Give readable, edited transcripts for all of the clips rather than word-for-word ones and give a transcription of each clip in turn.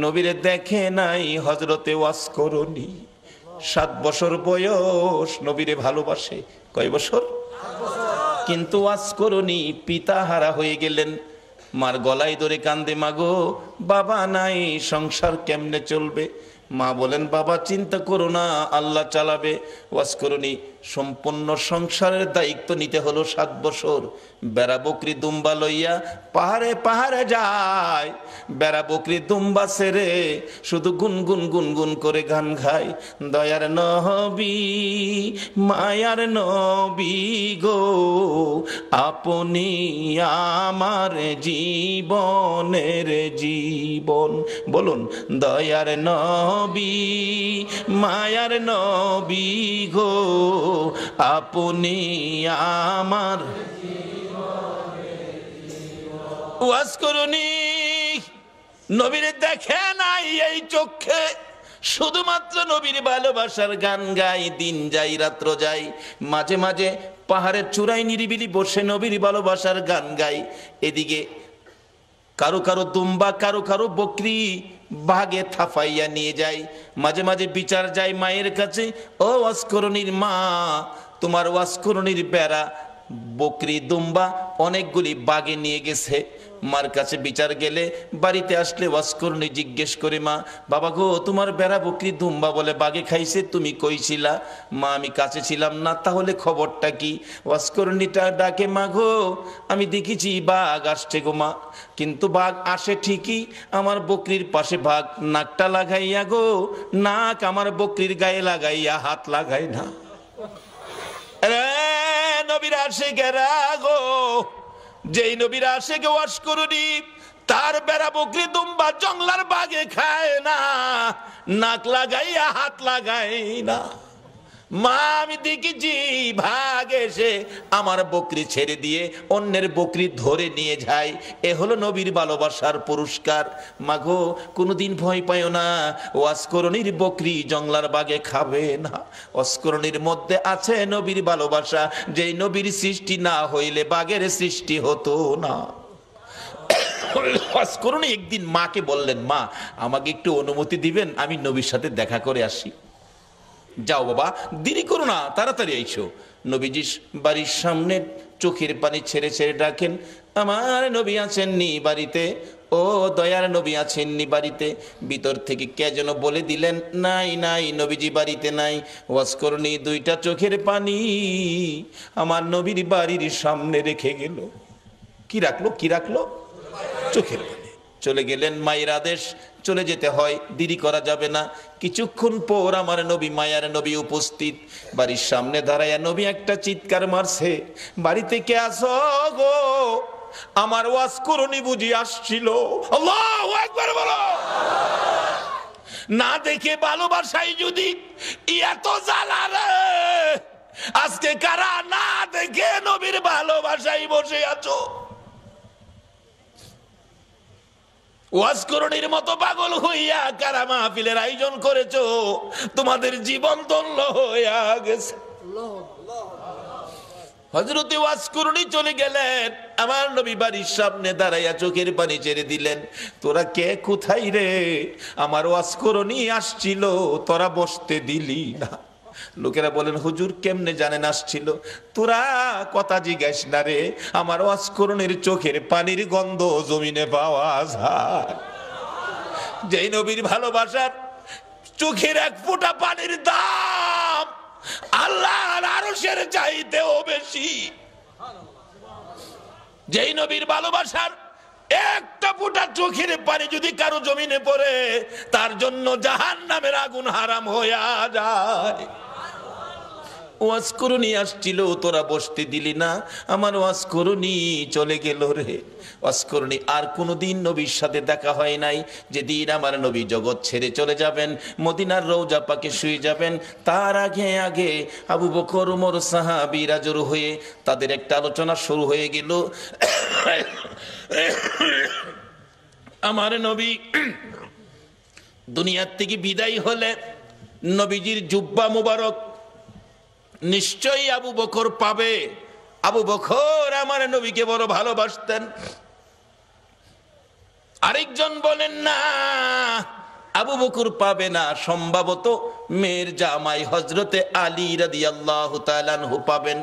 নবীরে দেখে নাই হযরতে ওয়াস করনি। 7 বছর বয়স, নবীরে ভালোবাসে। কয় বছর? কিন্তু ওয়াস করনি, পিতা হারা হয়ে গেলেন। মার গলায় ধরে কান্দে, মাগো বাবা নাই, সংসার কেমনে চলবে? মা বলেন, বাবা চিন্তা করো না, আল্লাহ চালাবে। ওয়াস করনি সম্পূর্ণ সংসারের দায়িত্ব নিতে হলো। 7 বছর বেড়া বকরি দুম্বা লইয়া পাহাড়ে পাহাড়ে যায়। বেড়া বকরি দুম্বা ছেড়ে শুধু গুনগুন গুনগুন করে গান গায়। দয়ার নবী মায়ার নবী গো, আপনি আমার জীবনের জীবন। বলুন, দয়ার নবী মায়ার নবী গো, আপনি আমার। ওয়াজ করুনি, নবীরে দেখে নাই এই চোখে, শুধুমাত্র নবীর ভালোবাসার গান গাই। দিন যাই রাত্র যাই, মাঝে মাঝে পাহাড়ের চূড়ায় নিরিবিলি বসে নবীর ভালোবাসার গান গাই। এদিকে কারো কারো দুম্বা, কারো কারো বকরি ভাগে থাফাইয়া নিয়ে যায়। মাঝে মাঝে বিচার যায় মায়ের কাছে, ও ওয়াজ করুনির মা, তোমার ওয়াজ করুনির বেড়া বকরি দুম্বা অনেকগুলি বাগে নিয়ে গেছে। মার কাছে বিচার গেলে, বাড়িতে আসলে ওয়াজ করুনি জিজ্ঞেস করে, মা বাবা গো, তোমার বেড়া বকরি দুম্বা বলে বাগে খাইছে, তুমি কইছিলা? মা আমি কাছে ছিলাম না, তাহলে খবরটা কি? ওয়াজ করুনিটা ডাকে, মা গো আমি দেখেছি বাঘ আসছে গো মা, কিন্তু বাঘ আসে ঠিকই, আমার বকরির পাশে বাঘ নাকটা লাগাইয়া গো, নাক আমার বকরির গায়ে লাগাইয়া হাত লাগাই না। নবীর আশিকেরা গো, যেই নবীর আশিকে ওয়াজ করুনি, তার বেড়া বকরি দুম্বা জংলার বাগে খায় না, নাক লাগাইয়া হাত লাগাই না। মা আমি দেখেছি ভাগ এসে আমার বকরি ছেড়ে দিয়ে অন্যের বকরি ধরে নিয়ে যায়। এ হলো নবীর ভালোবাসার পুরস্কার। মাগো কোনোদিন ভয় পাইও না, ওয়াজ করুনির বকরি জংলার বাগে খাবে না। ওয়াজ করুনির মধ্যে আছে নবীর ভালোবাসা, যেই নবীর সৃষ্টি না হইলে বাঘের সৃষ্টি হতো না। ওয়াজ করুনি একদিন মাকে বললেন, মা আমাকে একটু অনুমতি দিবেন, আমি নবীর সাথে দেখা করে আসি। যাও বাবা, দেরি করো না, তাড়াতাড়ি আইসো। নবীজি বাড়ির সামনে চোখের পানি ছেড়ে ছেড়ে ডাকেন, আমার নবী আছেননি বাড়িতে? ও দয়ার নবী আছেননি বাড়িতে? ভিতর থেকে কে যেন বলে দিলেন, নাই নাই, নবীজি বাড়িতে নাই। ওয়াজ করুনি 2টা চোখের পানি আমার নবীর বাড়ির সামনে রেখে গেল। কি রাখলো? কি রাখলো? চোখের পানি। চলে গেলেন, মায়ের আদেশ, চলে যেতে হয়, দেরি করা যাবে না। কিছুক্ষণ পর আমার নবী, মায়ার নবী উপস্থিত। বাড়ির সামনে দাঁড়ায়া নবী একটা চিৎকার মারছে, বাড়িতে কে আছো গো? আমার ওয়াজ করুনি বুঝি আসছিল। আল্লাহু আকবার বলো। না দেখে ভালোবাসাই যদি এত জ্বালা রে, আজকে কারা না দেখে নবীর ভালোবাসাই বসে আছো? ওয়াজ করুনির মতো পাগল হইয়া কারা মাহফিলের আয়োজন করেছো? তোমাদের জীবন ধন্য হইয়া গেছে। হযরতে ওয়াজ করুনি চলে গেলেন, আমার নবী বাড়ির সামনে দাঁড়াইয়া চোখের পানি ছেড়ে দিলেন। তোরা কে, কোথায় রে? আমার ওয়াজ করুনি আসছিল, তোরা বসতে দিলি না। লোকেরা বলেন, হুজুর কেমনে জানেন আসছিল? তোরা কথা জিজ্ঞাস না রে, আমার ওয়াজ করুনির চোখের পানির গন্ধ জমিনে পাওয়া যায়। যেই নবীর ভালোবাসার চোখের এক ফোঁটা পানির দাম আল্লাহর আরশের চাইতেও বেশি। যেই নবীর ভালোবাসার একটা ফোঁটা চোখের পানি যদি কারো জমিনে পড়ে, তার জন্য জাহান্নামের আগুন হারাম হইয়া যায়। ওয়াজ করুনি আসছিল, তোরা বসতে দিলি না, আমার ওয়াজ করুনি চলে গেল রে। ওয়াজ করুনি আর কোনোদিন নবীর সাথে দেখা হয় নাই। যেদিন আমার নবী জগৎ ছেড়ে চলে যাবেন, মদিনার রওজা পাকে শুয়ে যাবেন, তার আগে আগে আবু বকর, ওমর সাহাবীরা জড়ো হয়ে তাদের একটা আলোচনা শুরু হয়ে গেল। আমার নবী দুনিয়ার থেকে বিদায় হলে নবীজির জুব্বা মুবারক নিশ্চয়ই আবু বকর পাবে। আবু বকর আমার নবীকে বড় ভালোবাসতেন। আরেকজন বলেন না, আবু বকর পাবে না, সম্ভবত মেয়ের জামাই হযরতে আলী রাদিয়াল্লাহু তাআলা আনহু পাবেন।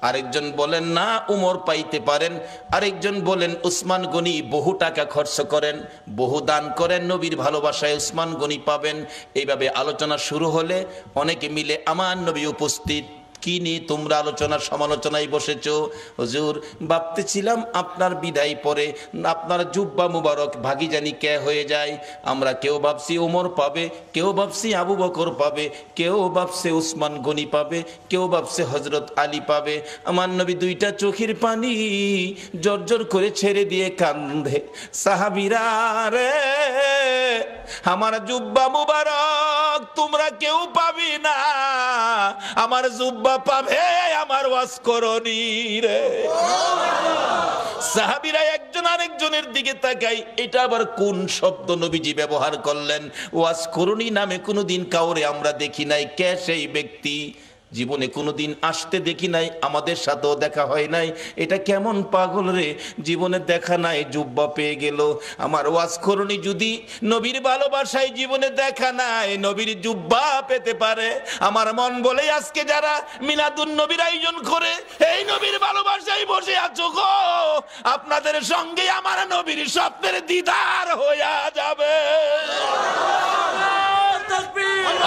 আরেকজন বলেন না, উমর পাইতে পারেন। আরেকজন বলেন উসমান গনি বহু টাকা খরচ করেন, বহু দান করেন, নবীর ভালোবাসায় উসমান গনি পাবেন। এইভাবে আলোচনা শুরু হলে অনেকে মিলে আমার নবী উপস্থিত, কি নিয়ে তোমরা আলোচনা সমালোচনায় বসেছো? হুজুর ভাবতেছিলাম আপনার বিদায় পরে আপনার জুব্বা মুবারক ভাগি জানি কে হয়ে যায়। আমরা কেউ ভাবছি ওমর পাবে, কেউ ভাবছি আবু বকর পাবে, কেউ ভাবছে উসমান গনি পাবে, কেউ ভাবছে হযরত আলী পাবে। আমার নবী দুইটা চোখের পানি জর্জর করে ছেড়ে দিয়ে কান্দে, সাহাবীরা রে আমার জুব্বা মুবারক তোমরা কেউ পাবি না, আমার জুব্বা পাবে আমার ওয়াজ করনি রে। সাহাবীরা একজন আরেকজনের দিকে তাকাই, এটা আবার কোন শব্দ নবীজি ব্যবহার করলেন? ওয়াজ করনি নামে কোনোদিন কাউরে আমরা দেখি নাই। কে সেই ব্যক্তি? জীবনে কোনোদিন আসতে দেখি নাই, আমাদের সাথেও দেখা হয় নাই। এটা কেমন পাগল রে, জীবনে দেখা নাই, জুব্বা পেয়ে গেল। আমার ওয়াজ করনি যদি নবীর ভালোবাসায় জীবনে দেখা নাই, নবীর জুব্বা পেতে পারে। আমার মন বলে আজকে যারা মিলাদুন নবীর আয়োজন করে এই নবীর ভালোবাসায় বসে আছো গো, আপনাদের সঙ্গে আমার নবীর স্বপ্নের দিদার হইয়া যাবে।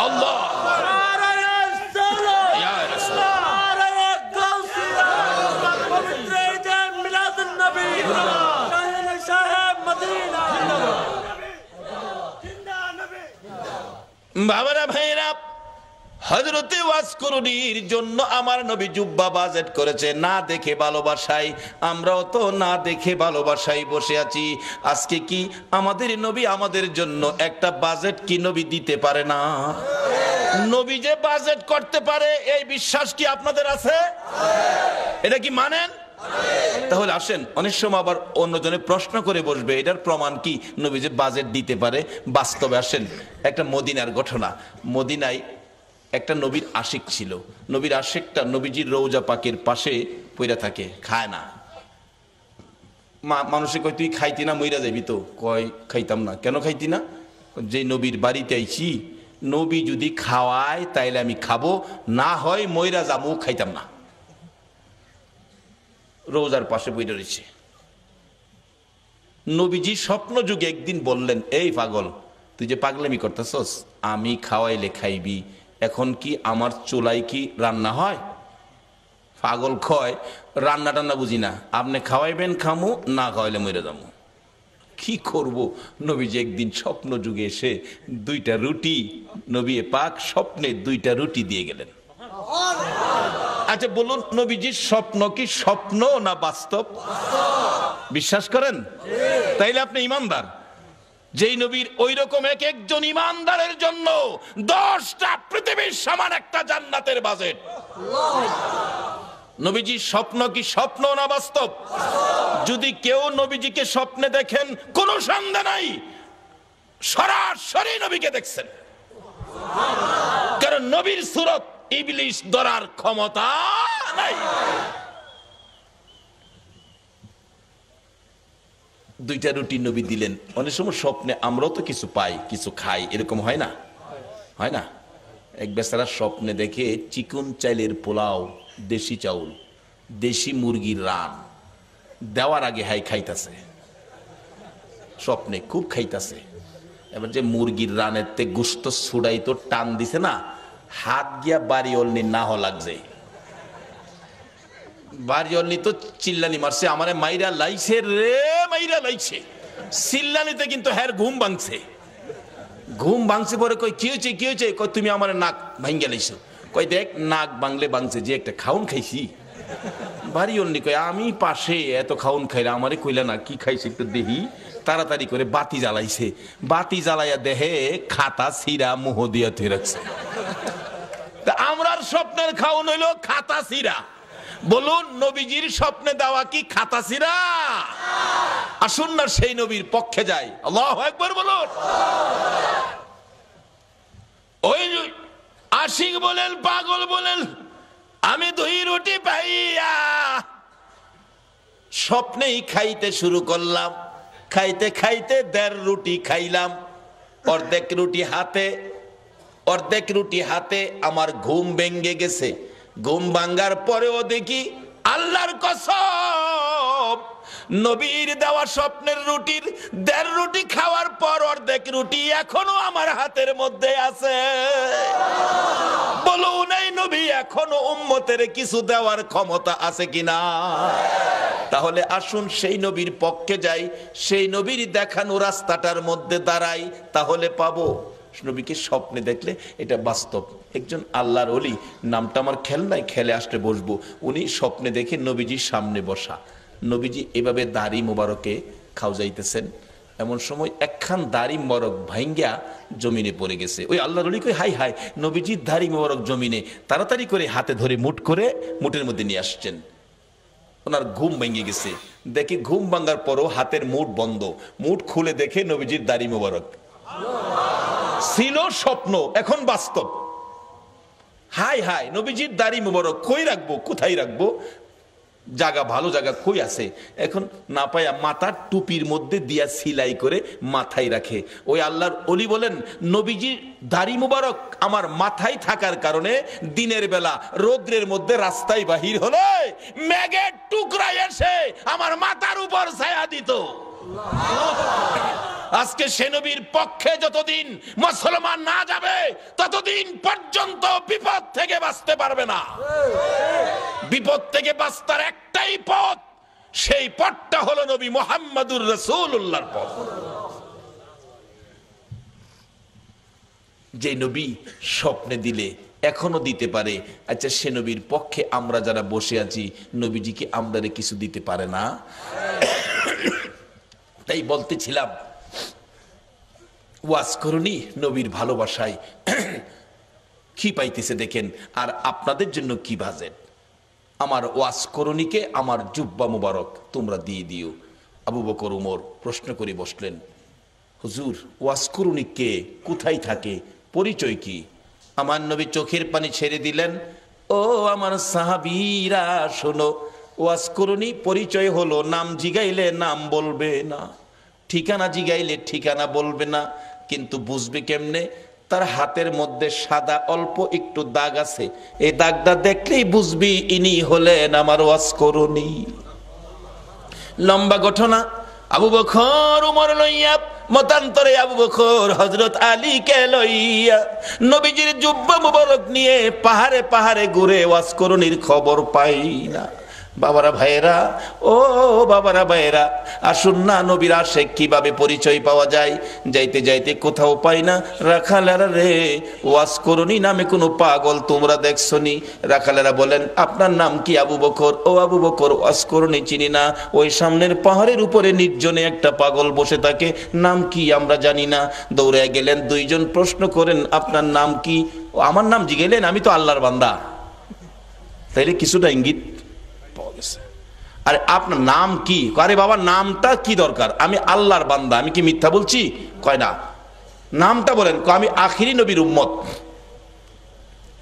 আল্লাহ বাবারা ভাইরা, হযরতে ওয়াজ করুনির জন্য আমার নবী জুব্বা বাজেট করেছে না দেখে ভালোবাসায়। আমরাও তো না দেখে ভালোবাসায় বসে আছি। আজকে কি আমাদের নবী আমাদের জন্য একটা বাজেট কি নবী দিতে পারে না? নবী যে বাজেট করতে পারে এই বিশ্বাস কি আপনাদের আছে? এটা কি মানেন? তাহলে আসেন, অনেক সময় আবার অন্যজনে প্রশ্ন করে বসবে এটার প্রমাণ কি নবী যে বাজেট দিতে পারে। বাস্তবে আসেন, একটা মদিনার ঘটনা। মদিনায় একটা নবীর আশিক ছিল। নবীর আশিকটা নবীজির রওজা পাকের পাশে পইরা থাকে, খায় না। মানুষে কয় তুই খাইতি না, মইরা যাবি তো? কয় খাইতাম না। কেন খাইতি না? যে নবীর বাড়িতে আইছি, নবী যদি খাওয়ায় তাইলে আমি খাবো, না হয় মইরা যাবো, খাইতাম না। রোজার পাশে বইটা রয়েছে। নবীজি স্বপ্ন যুগে একদিন বললেন, এই পাগল তুই যে পাগলামি করতেছস, আমি খাওয়াইলে খাইবি, এখন কি আমার চুলাই কি রান্না হয়? পাগল কয় রান্না টান্না বুঝি না, আপনি খাওয়াইবেন খামু, না খাওয়াইলে মরে যাবো। কি করব? নবীজি একদিন স্বপ্ন যুগে এসে দুইটা রুটি, নবী পাক স্বপ্নে দুইটা রুটি দিয়ে গেলেন। আচ্ছা বলুন, নবীজির স্বপ্ন কি স্বপ্ন না বাস্তব? বিশ্বাস করেন? তাইলে আপনি ইমানদার। যেই নবীর ওই রকম এক একজন ইমানদারের জন্য 10টা পৃথিবীর সমান একটা জান্নাতের বাজেট। নবীজির স্বপ্ন কি স্বপ্ন না বাস্তব? যদি কেউ নবীজিকে স্বপ্নে দেখেন, কোনো সন্দেহ নাই সরাসরি নবীকে দেখছেন। কারণ নবীর সুরত ইবলিশ ধরার ক্ষমতা নাই। দুইটা রুটি নবী দিলেন। অনেক সময় স্বপ্নে আমরাও তো কিছু পাই, কিছু খাই, এরকম হয় না? হয় না? এক বেচারা স্বপ্নে দেখে চিকন চাইলের পোলাও, দেশি চাউল, দেশি মুরগির রান দেওয়ার আগে হাই খাইতাছে, স্বপ্নে খুব খাইতাছে। এবার যে মুরগির রানের তে গুস্ত ছুড়াই তো টান দিছে না, হাত গিয়া বাড়ি অলনি না হ লাগছে। বাড়ি অলনি তো চিল্লানি মারছে, আমারে মাইরা লাইছে রে, মাইরা লাইছে। চিল্লানিতে কিন্তু হ্যার ঘুম ভাঙছে। ঘুম ভাঙছে পরে কই কি হয়েছে, কি হয়েছে? কই তুমি আমার নাক ভাঙ্গা লাইছো। কই দেখ নাক ভাঙলে ভাঙছে, যে একটা খাউন খাইছি। বাড়ি অলনি কই আমি পাশে এত খাউন খাইলা, আমারে কইলা না কি খাইছি একটু দেহি। তাড়াতাড়ি করে বাতি জ্বালাইছে, বাতি জ্বালাইয়া দেহে খাতা ছিঁড়া মুহ দিয়া থুই রাখছে। আমরার স্বপ্নের খাউন হইল খাতা ছিঁড়া। বলুন নবীজির স্বপ্নে দেওয়া কি খাতা ছিঁড়া? আসুন না সেই নবীর পক্ষে যাই। আল্লাহু আকবার বলুন। ওই আশিক বলেন, পাগল বলেন, আমি 2 রুটি পাইয়া স্বপ্নেই খাইতে শুরু করলাম। খাইতে খাইতে 1.5 রুটি খাইলাম। অর্ধেক রুটি হাতে আমার ঘুম ভেঙে গেছে। ঘুম ভাঙ্গার পরেও দেখি আল্লাহর কসম, নবীর দেওয়া স্বপ্নের রুটির 1.5 রুটি খাওয়ার পর অর্ধেক রুটি এখনো আমার হাতের মধ্যে আছে। বলুন এই নবী এখনো উম্মতের কিছু দেওয়ার ক্ষমতা আছে কিনা? তাহলে আসুন সেই নবীর পক্ষে যাই, সেই নবীর দেখানো রাস্তাটার মধ্যে দাঁড়াই, তাহলে পাবো। নবীকে স্বপ্নে দেখলে এটা বাস্তব। একজন আল্লাহর ওলি, নামটা আমার খেয়াল নাই, খেলে আসলে বসবো, উনি স্বপ্নে দেখে নবীজির সামনে বসা, নবীজি এভাবে দাড়ি মোবারকে খাওয়াইতেছেন। এমন সময় একখান দাড়ি মোবারক ভাঙ্গা জমিনে পড়ে গেছে। ওই আল্লাহর ওলি কই হাই হাই, নবীজির দাড়ি মোবারক জমিনে। তাড়াতাড়ি করে হাতে ধরে মুঠের মধ্যে নিয়ে আসছেন। ওনার ঘুম ভেঙে গেছে, দেখি ঘুম ভাঙার পরও হাতের মুঠ বন্ধ। মুঠ খুলে দেখে নবীজির দাড়ি মোবারক। ছিল স্বপ্ন, এখন বাস্তব। হাই হাই, নবীজির দাড়ি মোবারক কই রাখবো, কোথায় রাখবো? জায়গা, ভালো জায়গা কই আছে? এখন না পায়া মাথার টুপির মধ্যে দিয়া সিলাই করে মাথায় রাখে। ওই আল্লাহর ওলি বলেন, নবীজির দাড়ি মুবারক আমার মাথায় থাকার কারণে দিনের বেলা রৌদ্রের মধ্যে রাস্তায় বাহির হলে মেঘের টুকরা এসে আমার মাথার উপর ছায়া দিত। আজকে সে নবীর পক্ষে যতদিন মুসলমান না যাবে ততদিন পর্যন্ত বিপদ থেকে বাঁচতে পারবে না। বিপদ থেকে বাঁচার একটাই পথ, সেই পথটা হলো নবী মুহাম্মদুর রাসূলুল্লাহর পথ। যে নবী স্বপ্নে দিলে এখনো দিতে পারে, আচ্ছা সে নবীর পক্ষে আমরা যারা বসে আছি, নবীজি কি আমাদের কিছু দিতে পারে না? তাই বলতেছিলাম, ওয়াজ করুনি নবীর ভালোবাসায় কি পাইতেছে দেখেন, আর আপনাদের জন্য কি বাজেট। আমার ওয়াজ করুনিকে আমার জুব্বা মুবারক তোমরা দিয়ে দিও। আবু বকর উমর প্রশ্ন করে বসলেন, হুজুর ওয়াজ করুনি কে, কোথায় থাকে, পরিচয় কি? আমার নবী চোখের পানি ছেড়ে দিলেন, ও আমার সাহাবীরা শোনো, ওয়াজ করুনি পরিচয় হলো নাম জিগাইলে নাম বলবে না, ঠিকানা জিগাইলে ঠিকানা বলবে না, কিন্তু বুঝবে কেমনে? তার হাতের মধ্যে সাদা অল্প একটু দাগ আছে, এই দাগটা দেখলেই বুঝবি ইনি হলেন আমার ওয়াজ করুনি। লম্বা ঘটনা। আবু বকর উমর লইয়া, মতান্তরে আবু বকর হযরত আলী কে লইয়া নবীজির জুব্বা মুবারক নিয়ে পাহাড়ে পাহাড়ে ঘুরে ওয়াজ করুনির খবর পাই না। বাবারা ভাইয়েরা, ও বাবারা ভাইয়েরা, আসুন না নবীর আশিক কিভাবে পরিচয় পাওয়া যায়। যাইতে যাইতে কোথাও পাই না, রাখালেরা রে ওয়াজ করুনি নামে কোনো পাগল তোমরা দেখছনি? রাখালেরা বলেন, আপনার নাম কি? আবু বকর। ও আবু বকর, ওয়াজ করুনি চিনি না, ওই সামনের পাহাড়ের উপরে নির্জনে একটা পাগল বসে থাকে, নাম কি আমরা জানি না। দৌড়ে গেলেন, দুইজন প্রশ্ন করেন, আপনার নাম কি? আমার নাম জিগেলেন, আমি তো আল্লাহর বান্দা। তাইলে কিছুটা ইঙ্গিত পাওয়া গেছে। আরে আপনার নাম কি? আরে বাবা নামটা কি দরকার, আমি আল্লাহর বান্দা, আমি কি মিথ্যা বলছি? কয় না, নামটা বলেন। আমি আখিরি নবীর উম্মত।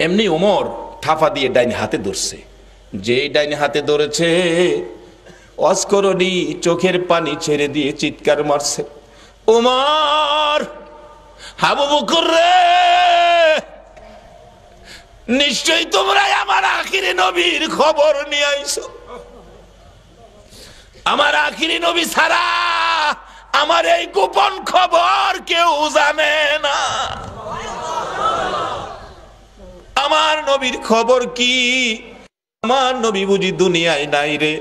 এমনি ওমর থাফা দিয়ে ডাইনে হাতে ধরছে, যে ডাইনে হাতে ধরেছে ওয়াজ করুনি চোখের পানি ছেড়ে দিয়ে চিৎকার মারছে, ওমর, আবু বকর রে, নিশ্চয়ই তোমরা আমার আখিরি নবীর খবর নিয়ে আইছো। আমার আখিরি নবী ছাড়া আমার এই গোপন খবর কেউ জানে না। আমার নবীর খবর কি? আমার নবী বুঝি দুনিয়ায় নাই রে।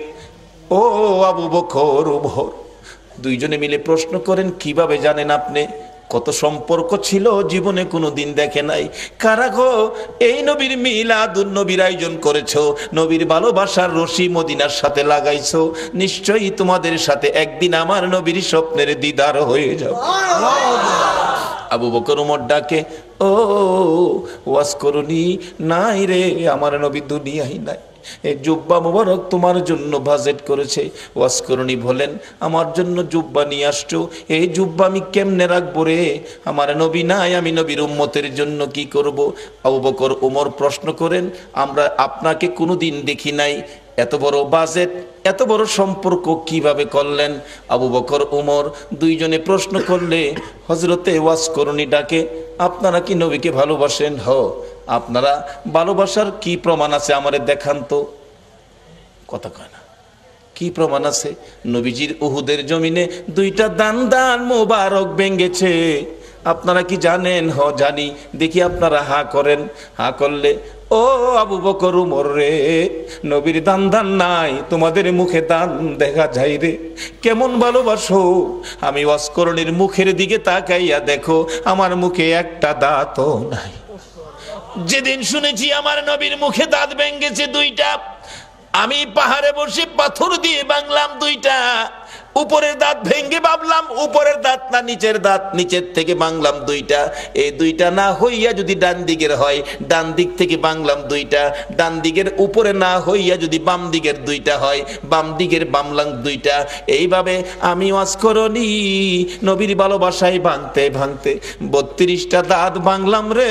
ও আবু বকর উমর দুইজনে মিলে প্রশ্ন করেন, কিভাবে জানেন আপনি? কত সম্পর্ক ছিল, জীবনে কোনো দিন দেখে নাই। কারা গো? এই নবীর মিলাদুন নবীর আয়োজন করেছো, নবীর ভালোবাসার রশি মদিনার সাথে লাগাইছো, নিশ্চয়ই তোমাদের সাথে একদিন আমার নবীর স্বপ্নের দিদার হয়ে যাবে। আবু বকর উমর ডাকে, ও ওয়াজ করুনি নাই রে, আমার নবী দুনিয়ায় নাই। এই জুব্বা মুবারক তোমার জন্য বাজেট করেছে। ওয়াজ করুনি বলেন, আমার জন্য জুব্বা নিয়ে আসছো, এই জুব্বা আমি কেমনে রাখবো রে? আমার নবী নাই, আমি নবীর উম্মতের জন্য কি করব? আবু বকর ওমর প্রশ্ন করেন, আমরা আপনাকে কোনোদিন দেখি নাই, এত বড় বাজেট, এত বড় সম্পর্ক কিভাবে করলেন? আবু বকর উমর দুইজনে প্রশ্ন করলে হযরতে ওয়াজ করুনি ডাকে, আপনারা কি নবীকে ভালোবাসেন? আপনারা ভালোবাসার কি প্রমাণ আছে আমারে দেখান তো। কথা কয় না, কি প্রমাণ আছে? নবীজির উহুদের জমিনে দুইটা দান মোবারক ভেঙেছে। আপনারা কি জানেন? জানি। দেখি আপনারা হা করেন। হা করলে, ও আবু বকর উমর রে, নবীর দান নাই, তোমাদের মুখে দান দেখা যায় রে। কেমন ভালোবাসো? আমি ওয়াজ করণীর মুখের দিকে তাকাইয়া দেখো, আমার মুখে একটা দাঁতও নাই। যেদিন শুনেছি আমার নবীর মুখে দাঁত ভেঙেছে দুইটা, আমি পাহাড়ে বসে পাথর দিয়ে ভাঙলাম দুইটা। উপরের দাঁত ভেঙে ভাবলাম উপরের দাঁত না নিচের দাঁত, নিচের থেকে ভাঙলাম দুইটা। এই দুইটা না হইয়া যদি ডান দিকের হয়, ডান দিক থেকে ভাঙলাম দুইটা। ডান দিকের উপরে না হইয়া যদি বাম দিকের দুইটা হয়, বাম দিকের ভাঙলাম দুইটা। এইভাবে আমি ওয়াজ করনি নবীর ভালোবাসায় ভাঙতে ভাঙতে 32টা দাঁত ভাঙলাম রে।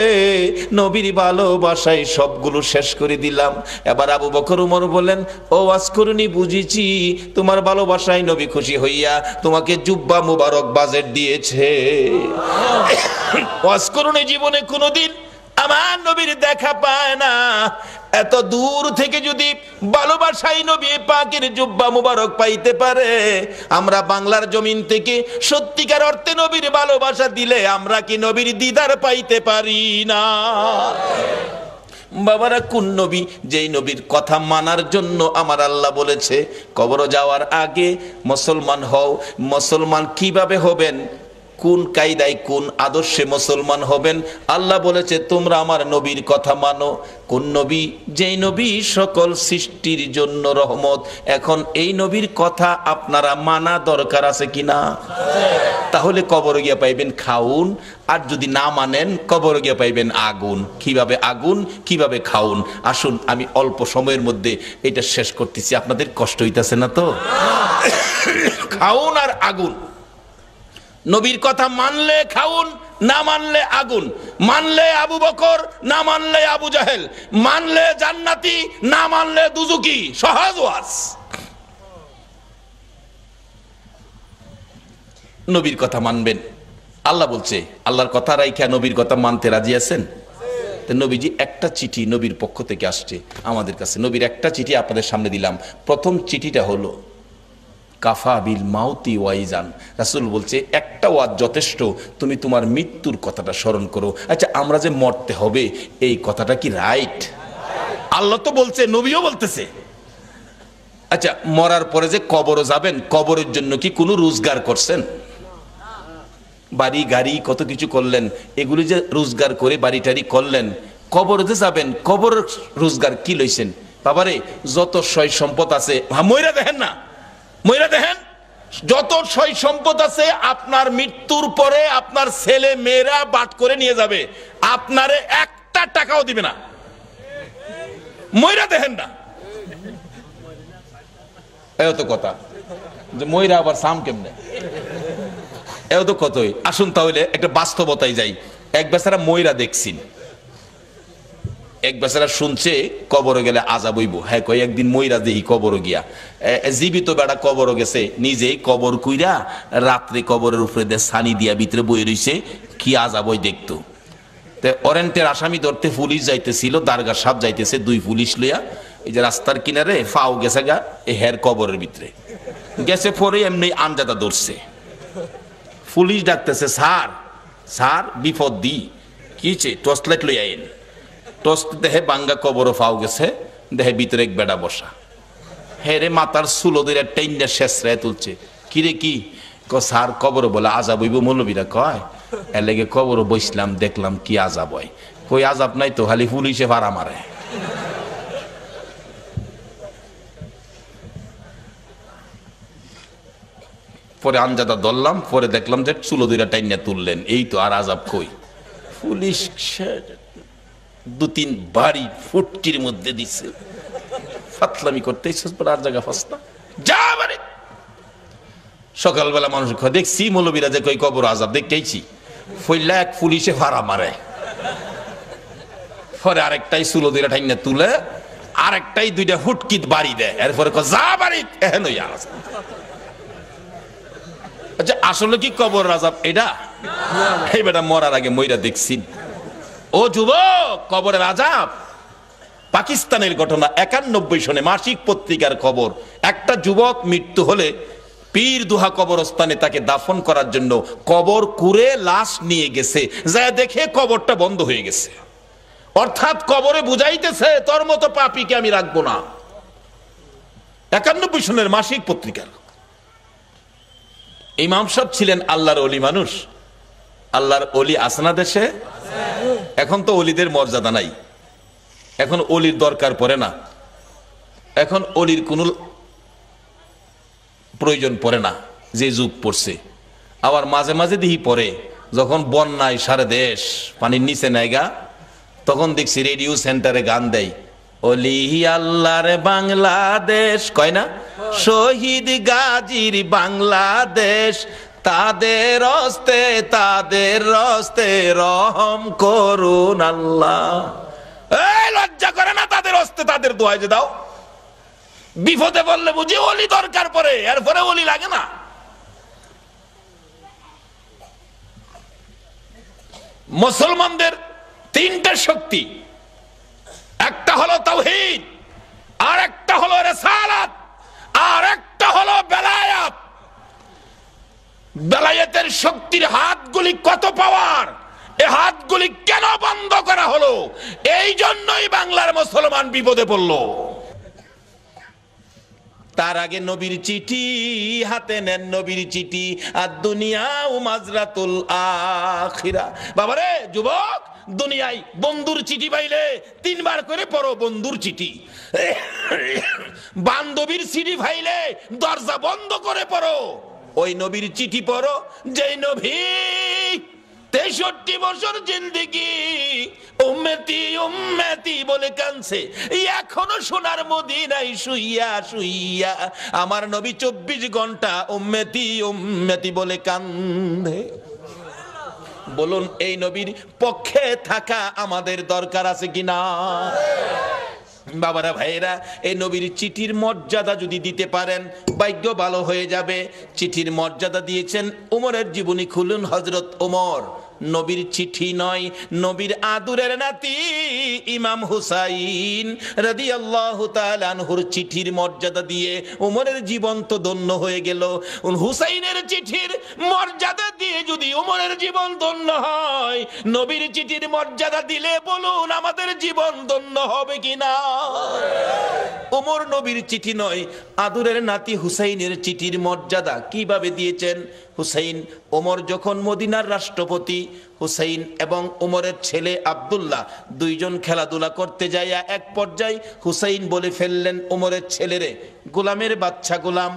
নবীর ভালোবাসায় সবগুলো শেষ করে দিলাম। এবার আবু বকর উমর বলেন, ও ওয়াজ করনি, বুঝেছি তোমার ভালোবাসায় নবী খুশি হইয়া তোমাকে জুব্বা মুবারক বাজেট দিয়েছে। ওয়াজ করুনি জীবনে কোনোদিন আমার নবীর দেখা পায় না। এত দূর থেকে যদি ভালোবাসাই নবী পাকের জুব্বা মুবারক পাইতে পারে, আমরা বাংলার জমিন থেকে সত্যিকার অর্থে নবীর ভালোবাসা দিলে আমরা কি নবীর দিদার পাইতে পারি না? বাবারা, কোন নবী? যেই নবীর কথা মানার জন্য আমার আল্লাহ বলেছে কবর যাওয়ার আগে মুসলমান হও। মুসলমান কিভাবে হবেন? কোন কায়দায়, কোন আদর্শে মুসলমান হবেন? আল্লাহ বলেছে তোমরা আমার নবীর কথা মানো। কোন নবী? যেই নবী সকল সৃষ্টির জন্য রহমত। এখন এই নবীর কথা আপনারা মানা দরকার আছে কিনা? তাহলে কবরে গিয়া পাইবেন খাউন, আর যদি না মানেন কবরে গিয়া পাইবেন আগুন। কিভাবে আগুন, কিভাবে খাউন? আসুন আমি অল্প সময়ের মধ্যে এটা শেষ করতেছি, আপনাদের কষ্ট হইতাছে না তো? খাউন আর আগুন। নবীর কথা মানলে খাউন, না মানলে আগুন। মানলে আবু বকর, না মানলে আবু জাহেল। মানলে জান্নাতি, না মানলে দুজুকি। সহজ ওয়াজ। নবীর কথা মানবেন। আল্লাহ বলছে, আল্লাহর কথা রাইখা নবীর কথা মানতে রাজি আছেন? নবীজি একটা চিঠি নবীর পক্ষ থেকে আসছে আমাদের কাছে। নবীর একটা চিঠি আপনাদের সামনে দিলাম। প্রথম চিঠিটা হলো কাফা বিল মাউতি ওয়াইজান। রাসূল বলছে একটা ওয়াজ যথেষ্ট, তুমি তোমার মৃত্যুর কথাটা স্মরণ করো। আচ্ছা, আমরা যে মরতে হবে এই কথাটা কি রাইট? আল্লাহ তো বলছে, নবীও বলতেছে। আচ্ছা, মরার পরে যে কবরে যাবেন, কবরের জন্য কি কোনো রোজগার করছেন? বাড়ি গাড়ি কত কিছু করলেন, এগুলি যে রোজগার করে বাড়ি টাড়ি করলেন, কবরে যে যাবেন কবর রোজগার কি লইছেন? বাবারে, যত সয় সম্পদ আছে, মইরা দেখেন না, মইরা দেখেন, যত সয় সম্পদ আছে আপনার মৃত্যুর পরে আপনার ছেলে মেয়েরা বাট করে নিয়ে যাবে, আপনারে একটা টাকাও দিবে না। মইরা দেখেন না, এও তো কথা যে মইরা আবার সাম কেমনে, এও তো কতই। আসুন তাহলে একটা বাস্তবতায় যাই। এক বেচারা মইরা দেখছেন, এক বেচারা শুনছে কবরে গেলে আযাব হইব। হ্যাঁ কই একদিন মইরা দেই কবরে গিয়া, জীবিত বেড়া কবরে গেছে, নিজেই কবর কইরা রাত্রে কবরের উপরে দিয়ে ছানি দিয়া ভিতরে বই রইছে, কি আযাব হই দেখতো। ওয়ারেন্টের আসামি ধরতে পুলিশ যাইতেছিল, দারগা সাহেব যাইতেছে, দুই পুলিশ লইয়া এই যে রাস্তার কিনারে ফাও গেছে গা এই হের কবরের ভিতরে গেছে। পরে এমনি আনজাদা ধরছে, পুলিশ ডাকতেছে, স্যার স্যার বিপদ দি কিছে, টর্চ লাইট লই আইন। টর্চ দেহে বাঙ্গা কবর ফাও গেছে, দেহে ভিতরে এক বেড়া বসা। হেরে মাথার চুলো ধরে টেইনটা শেষ রায় তুলছে। কিরে কি? স্যার কবর বলে আযাব হইব। মৌলবীরা কয় এর লেগে কবর বসলাম, দেখলাম কি আযাব হয়। কই আযাব নাই তো, খালি পুলিশে ভাড়া মারে। পরে আনজাদা ধরলাম, পরে দেখলাম যে চুলো দুইটা টাইনা তুললেন, এই তো আর আযাব কই। পুলিশ দু তিন বাড়ি ফুটকির মধ্যে দিছে, ফাতলামি করতে আর জায়গা ফাস্তা যা বাড়ি। সকালবেলা মানুষ দেখছি মৌলবীরা যে কই কবর আযাব দেখতেইছি, ফইলা এক পুলিশে ভাড়া মারে। পরে আরেকটাই চুলো দুইটা টাইনা তুলে আর একটাই দুইটা হুটকিত বাড়ি দেয়, এরপরে যা বাড়ি এহেন হইয়া আছে। আচ্ছা আসলে কি কবর আযাব এটা? এই বেটা মরার আগে মইরা দেখছি। ও যুবক, কবরের আযাব পাকিস্তানের ঘটনা। 91 সনে মাসিক পত্রিকার খবর, একটা যুবক মৃত্যু হলে পীর দুহা কবরস্থানে তাকে দাফন করার জন্য কবর কুড়ে লাশ নিয়ে গেছে, যা দেখে কবরটা বন্ধ হয়ে গেছে। অর্থাৎ কবরে বুঝাইতেছে তোর মতো পাপীকে আমি রাখবো না। 91 সনের মাসিক পত্রিকার। ইমাম সাহেব ছিলেন আল্লাহর ওলি মানুষ। আল্লাহর ওলি আসনা দেশে? এখন তো ওলিদের মর্যাদা নাই, এখন ওলির দরকার পড়ে না, এখন ওলির কোনো প্রয়োজন পড়ে না, যে যুগ পড়ছে। আবার মাঝে মাঝে দিহি পড়ে, যখন বন্যায় সারা দেশ পানির নিচে নাইগা, তখন দেখছি রেডিও সেন্টারে গান দেয়, ওলি আল্লাহর বাংলাদেশ, কয় না, শহীদ গাজীর বাংলাদেশ, তাদের হস্তে রহম করুন আল্লাহ। এই লজ্জা করে না তাদের হস্তে তাদের দোয়ায় যে দাও? বিপদে বললে বুঝি ওলি দরকার পড়ে, এরপরে ওলি লাগে না। মুসলমানদের তিনটা শক্তি, একটা হলো তাওহীদ, আর একটা হলো রিসালাত, আর একটা হলো বেলায়াত। বেলায়েতের শক্তির হাতগুলি কত পাওয়ার, এই হাতগুলি কেন বন্ধ করা হলো? এই জন্যই বাংলার মুসলমান বিপদে পড়ল। তার আগে নবীর চিঠি হাতে নেন, নবীর চিঠি, আর দুনিয়া ও মাজরাতুল আখিরা। বাবারে যুবক, দুনিয়ায় বন্ধুর চিঠি পাইলে 3 বার করে পড়ো বন্ধুর চিঠি। বান্ধবীর চিঠি পাইলে দরজা বন্ধ করে পড়ো। ওই নবীর চিঠি পড়ো যেই নবী 63 বছর জিন্দেগি উম্মতি উম্মতি বলে কানছে, এখনো সোনার মদিনায় শুইয়া শুইয়া আমার নবী 24 ঘন্টা উম্মতি উম্মতি বলে কান্দে। বলুন এই নবীর পক্ষে থাকা আমাদের দরকার আছে কিনা? বাবারা ভাইয়েরা, এই নবীর চিঠির মর্যাদা যদি দিতে পারেন ভাগ্য ভালো হয়ে যাবে। চিঠির মর্যাদা দিয়েছেন উমরের জীবনী খুলুন, হযরত উমর নবীর চিঠি নয়, নবীর আদুরের নাতি ইমাম হুসাইন রাদিয়াল্লাহু তাআলা আনহুর চিঠির মর্যাদা দিয়ে উমরের জীবন তো ধন্য হয়ে গেল। হুসাইনের চিঠির মর্যাদা দিয়ে যদি উমরের জীবন ধন্য হয়, নবীর চিঠির মর্যাদা দিলে বলুন আমাদের জীবন ধন্য হবে কিনা? উমর নবীর চিঠি নয়, আদুরের নাতি হুসাইনের চিঠির মর্যাদা কিভাবে দিয়েছেন? হুসাইন, ওমর যখন মদিনার রাষ্ট্রপতি, হুসাইন এবং উমরের ছেলে আব্দুল্লাহ দুইজন খেলাধুলা করতে যাইয়া এক পর্যায়ে হুসাইন বলে ফেললেন উমরের ছেলেরে, গোলামের বাচ্চা গোলাম।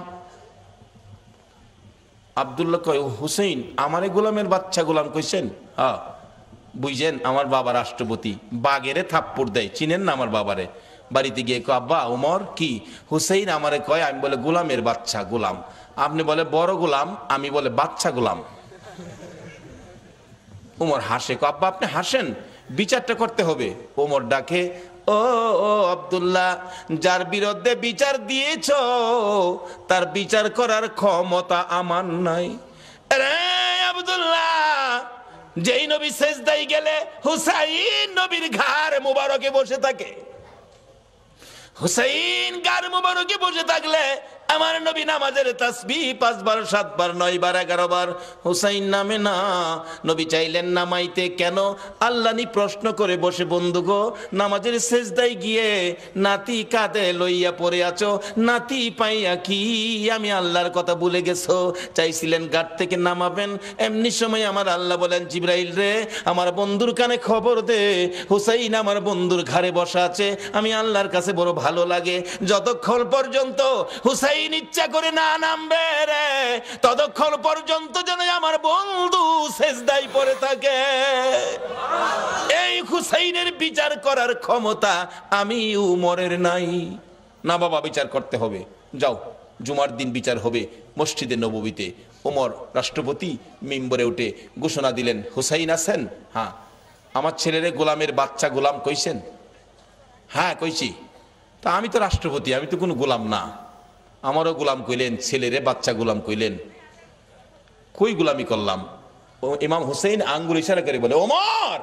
আব্দুল্লাহ কয়, হুসাইন আমারে গোলামের বাচ্চা গোলাম কইছেন? হ্যাঁ, বুঝছেন আমার বাবা রাষ্ট্রপতি। বাগেরে থাপ্পড় দেয়, চিনেন না আমার বাবারে। বাড়িতে গিয়ে কয়, আব্বা উমর কি? হুসাইন আমারে কয়, আমি বলে গোলামের বাচ্চা গোলাম, আপনি বলে বড় গোলাম, আমি বলে বাচ্চা গোলাম। উমর হাসে, কয় আব্বা আপনি হাসেন, বিচারটা করতে হবে। উমর ডাকে, ও ও আব্দুল্লাহ, যার বিরুদ্ধে বিচার দিয়েছ তার বিচার করার ক্ষমতা আমার নাই। রে আব্দুল্লাহ, যেই নবী সেজদায় গেলে হুসাইন নবীর ঘাড় মুবারকে বসে থাকে, হুসাইন গার মুবারকে বসে থাকলে আমার নবী নামাজের তাসবিহ 5 বার 7 বার 9 বার 11 বার হুসাইন নামে না। নবী চাইলেন নামাইতে, কেন? আল্লাহনি প্রশ্ন করে বসে, বন্ধু গো নামাজের সেজদায় গিয়ে নাতি কাঁধে লইয়া পড়ে আছো, নাতি পাইয়া কি আমি আল্লাহর কথা ভুলে গেছো? চাইছিলেন গাট থেকে নামাবেন, এমনি সময় আমার আল্লাহ বলেন, জিবরাইল রে আমার বন্ধুর কানে খবর দে, হুসাইন আমার বন্ধুর ঘাড়ে বসা আছে, আমি আল্লাহর কাছে বড় ভালো লাগে। যতক্ষণ পর্যন্ত হুসাইন ইচ্ছা করে না নামবে রে, ততক্ষণ পর্যন্ত যেন আমার বন্ধু সেজদায় পড়ে থাকে। এই হুসাইনের বিচার করার ক্ষমতা আমি উমরের নাই। না বাবা, বিচার করতে হবে, যাও জুমার দিন বিচার হবে মসজিদে নববীতে। উমর রাষ্ট্রপতি মিম্বরে উঠে ঘোষণা দিলেন, হুসাইন আছেন? হ্যাঁ। আমার ছেলেরে গোলামের বাচ্চা গোলাম কইছেন? হ্যাঁ কইছি। তা আমি তো রাষ্ট্রপতি, আমি তো কোনো গোলাম না, আমারও গোলাম কইলেন, ছেলেরে বাচ্চা গোলাম কইলেন, কই গোলামি করলাম? ও ইমাম হুসেইন আঙ্গুল ইশারা করে বলে, ওমর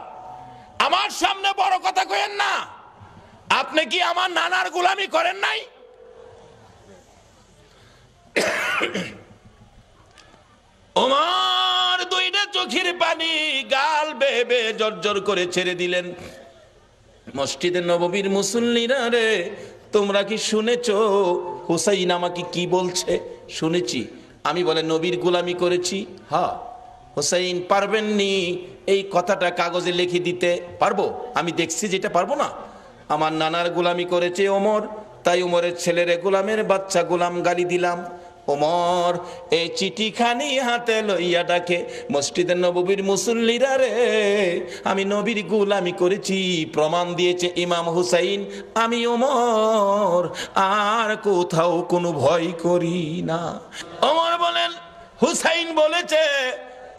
আমার সামনে বড় কথা কইেন না, আপনি কি আমার নানার গোলামি করেন নাই? ওমর দুইটা চোখের পানি গাল বেয়ে বেয়ে জর্জর করে ছেড়ে দিলেন। মসজিদে নববীর মুসল্লিরা রে, তোমরা কি শুনেছো হুসাইন আমাকে কি বলছে? শুনেছি। আমি বলে নবীর গোলামি করেছি। হ্যাঁ। হুসাইন পারবেননি এই কথাটা কাগজে লিখে দিতে? পারবো, আমি দেখছি যেটা পারবো না। আমার নানার গোলামি করেছে ওমর, তাই ওমরের ছেলেরে গোলামের বাচ্চা গোলাম গালি দিলাম। ওমর এই চিঠিখানি হাতে লইয়া ডাকে, মসজিদের নববীর মুসল্লিরা রে, আমি নবীর গোলামি করেছি, প্রমাণ দিয়েছে ইমাম হুসাইন। আমি ওমর আর কোথাও কোনো ভয় করি না। ওমর বলেন, হুসাইন বলেছে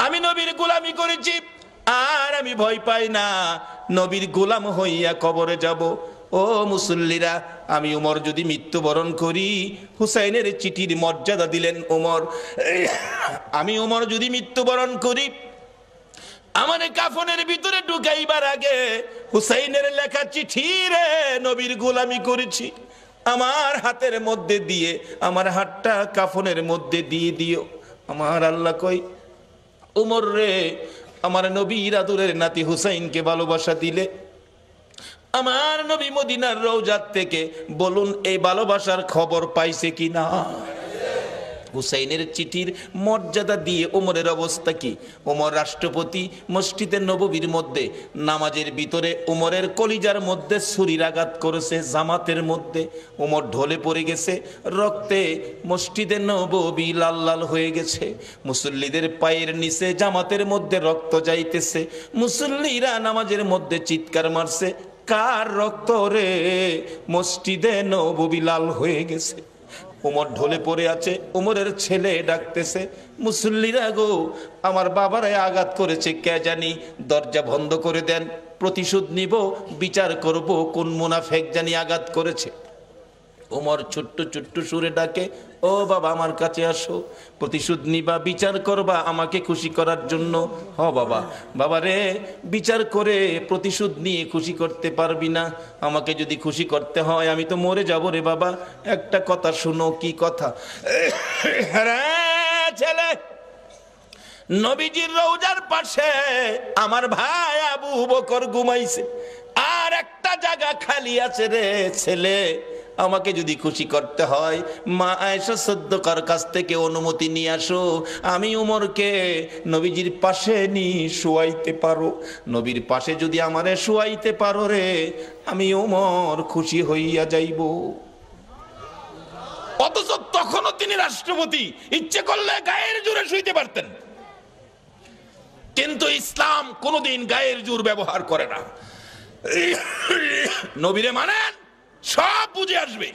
আমি নবীর গোলামি করেছি আর আমি ভয় পাই না, নবীর গোলাম হইয়া কবরে যাব। ও মুসল্লিরা, আমি ওমর যদি মৃত্যুবরণ করি, হুসাইনের চিঠির মর্যাদা দিলেন ওমর, আমি ওমর যদি মৃত্যুবরণ করি, আমার কাফনের ভিতরে ঢুকাইবার আগে হুসাইনের লেখা চিঠি রে, নবীর গোলামি করেছি, আমার হাতের মধ্যে দিয়ে, আমার হাতটা কাফনের মধ্যে দিয়ে দিও। আমার আল্লাহ কই, ওমর রে, আমার নবীর আদরের নাতি হুসাইনকে ভালোবাসা দিলে, আমার নবী মদিনার রওজাত থেকে বলুন এই ভালোবাসার খবর পাইছে কিনা? হুসাইনের চিঠির মর্যাদা দিয়ে ওমরের অবস্থা কি? ওমর রাষ্ট্রপতি, মসজিদের নববীর মধ্যে নামাজের ভিতরে ওমরের কলিজার মধ্যে ছুরির আঘাত করেছে, জামাতের মধ্যে ওমর ঢলে পড়ে গেছে, রক্তে মসজিদের নববী লাল লাল হয়ে গেছে, মুসল্লিদের পায়ের নিচে জামাতের মধ্যে রক্ত যাইতেছে, মুসল্লিরা নামাজের মধ্যে চিৎকার মারছে, কার রক্ত রে? মসজিদে নববী লাল হয়ে গেছে। ওমর ঢলে পড়ে আছে, ওমরের ছেলে ডাকতেছে, মুসল্লিরা গো, আমার বাবারে আঘাত করেছে কে জানি, দরজা বন্ধ করে দেন, প্রতিশোধ নিব, বিচার করব কোন মুনাফেক জানি আঘাত করেছে। ওমর ছোট্ট ছোট্ট সুরে ডাকে, ও বাবা আমার কাছে আসো, প্রতিশোধ নিবা, বিচার করবা আমাকে খুশি করার জন্য। হ বাবা। বাবা রে, বিচার করে প্রতিশোধ নিয়ে খুশি করতে পারবি না, আমাকে যদি খুশি করতে হয় আমি তো মরে যাব রে বাবা। একটা কথা শুনো। কি কথা? ছেলে, নবীজির রওজার পাশে আমার ভাই আবু বকর ঘুমাইছে, আর একটা জায়গা খালি আছে রে ছেলে, আমাকে যদি খুশি করতে হয় মা আয়েশা সিদ্দিকার কাছ থেকে অনুমতি নিয়ে আসো, আমি উমরকে নবীজির পাশে নিয়ে শুয়াইতে পারো। নবীর পাশে যদি আমারে শুয়াইতে পারো রে, আমি উমর খুশি হইয়া যাইব। অথচ তখনও তিনি রাষ্ট্রপতি, ইচ্ছে করলে গায়ের জোরে শুইতে পারতেন, কিন্তু ইসলাম কোনোদিন গায়ের জোর ব্যবহার করে না। নবীরে মানেন, সব বুঝে আসবে।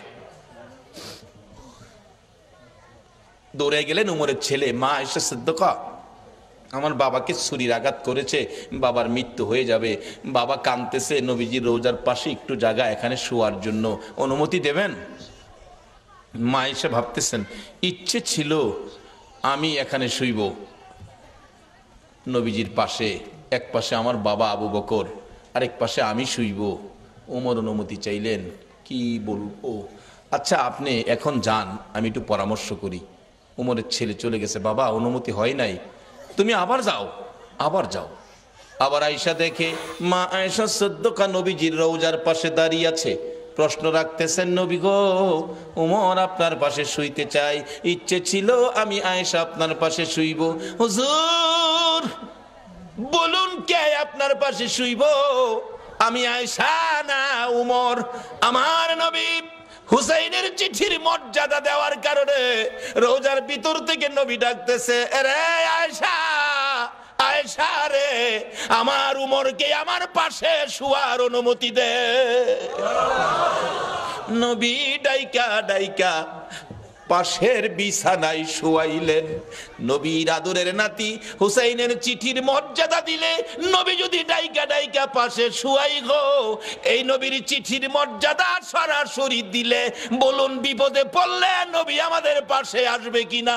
দৌড়ে গেলেন উমরের ছেলে, মা আয়েশা সিদ্দিকা, আমার বাবাকে ছুরির আঘাত করেছে, বাবার মৃত্যু হয়ে যাবে, বাবা কাঁদতেছে, নবীজির রওজার পাশে একটু জায়গা এখানে শোয়ার জন্য অনুমতি দেবেন? মা আয়েশা ভাবতেছেন, ইচ্ছে ছিল আমি এখানে শুইব নবীজির পাশে, এক পাশে আমার বাবা আবু বকর, আরেক পাশে আমি শুইব। ওমর অনুমতি চাইলেন, কি বলবো, আচ্ছা আপনি এখন যান, আমি একটু পরামর্শ করি। ওমরের ছেলে চলে গেছে, বাবা অনুমতি হয় নাই, তুমি আবার যাও, আবার যাও। আবার আয়েশা দেখে মা আয়েশা সিদ্দিকা নবীজির রওজার পাশে দাঁড়িয়ে আছে, প্রশ্ন রাখতেছেন, নবী গো, ওমর আপনার পাশে শুইতে চাই, ইচ্ছে ছিল আমি আয়েশা আপনার পাশে শুইব। হুজুর বলুন কে আপনার পাশে শুইব, আমি আয়েশা না উমর? আমার নবী হুসাইনের চিঠির মর্যাদা দেওয়ার কারণে রোজার ভিতর থেকে নবী ডাকতেছে, রে আয়েশা, আয়েশা রে, আমার উমরকে আমার পাশে শুয়ার অনুমতি দে। নবী ডাইকা ডাইকা পাশের বিছানায় শুয়াইলেন। নবীর আদরের নাতি হুসাইনের চিঠির মর্যাদা দিলে নবী যদি ডাইকা ডাইকা পাশে শুয়াই গো, এই নবীর চিঠির মর্যাদা সরাসরি দিলে বলুন বিপদে পড়লে নবী আমাদের পাশে আসবে কিনা?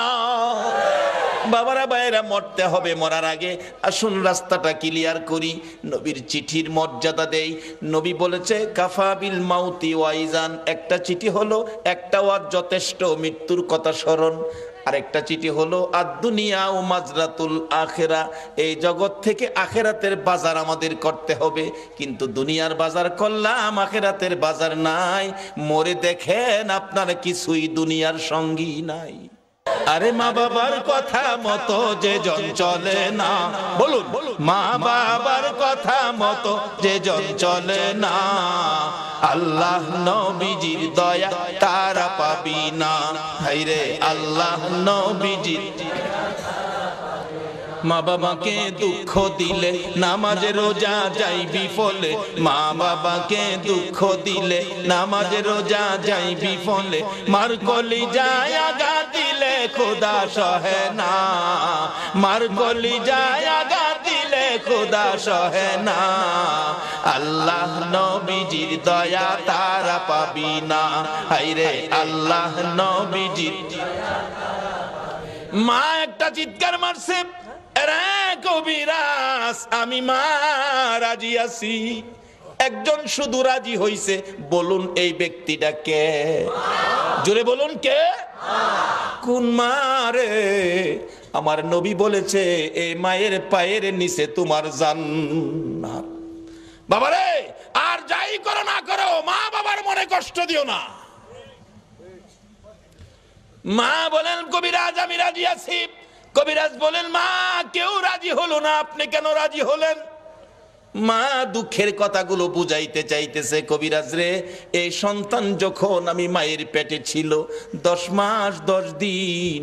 বাবারা ভাইয়েরা, মরতে হবে, মরার আগে আসুন রাস্তাটা ক্লিয়ার করি। নবীর চিঠির মর্যাদা দেই। নবী বলেছে কাফা বিল মাউতি ওয়াইজান, একটা চিঠি হলো একটা ওয়াজ যথেষ্ট, মৃত্যুর কথা স্মরণ। আরেকটা চিঠি হলো আদ-দুনিয়া ও মাজরাতুল আখিরা, এই জগৎ থেকে আখিরাতের বাজার আমাদের করতে হবে। কিন্তু দুনিয়ার বাজার করলাম, আখিরাতের বাজার নাই। মরে দেখেন আপনার কিছুই দুনিয়ার সঙ্গী নাই। আরে মা বাবার কথা মতো যে জন চলে না, বলুন মা বাবার কথা মতো যে জন চলে না, আল্লাহ নবীজির দয়া তারা পাবি না। হায়রে আল্লাহ নবীজির। মা বাবাকে দুঃখ দিলে নামাজে রোজা যাই বিফলে, মা বাবাকে দুঃখ দিলে নামাজে রোজা যাই বিফলে, মার কলি যায় আগা দিলে খোদা সহে না, মার কলি যায় আগা দিলে খোদা সহে না, আল্লাহ নবীজির দয়া তারা পাবি না। হায়রে আল্লাহ নবীজির। মা একটা চিৎকার মারছে, কবিরাজ আমি মা রাজি আছি। একজন শুধু রাজি হইছে, বলুন এই ব্যক্তিটা কে? জোরে বলুন কে? কোন মা রে? আমার নবী বলেছে এই মায়ের পায়ের নিচে তোমার জান্নাত। বাবারে, আর যাই করো না করো, মা বাবার মনে কষ্ট দিও না। মা বলেন কবিরাজ আমি রাজি আছি। কবিরাজ বলেন মা কেউ রাজি হলো না, আপনি কেন রাজি হলেন? মা দুঃখের কথাগুলো বুঝাইতে চাইতেছে, কবিরাজ রে এই সন্তান যখন আমি মায়ের পেটে ছিল 10 মাস 10 দিন,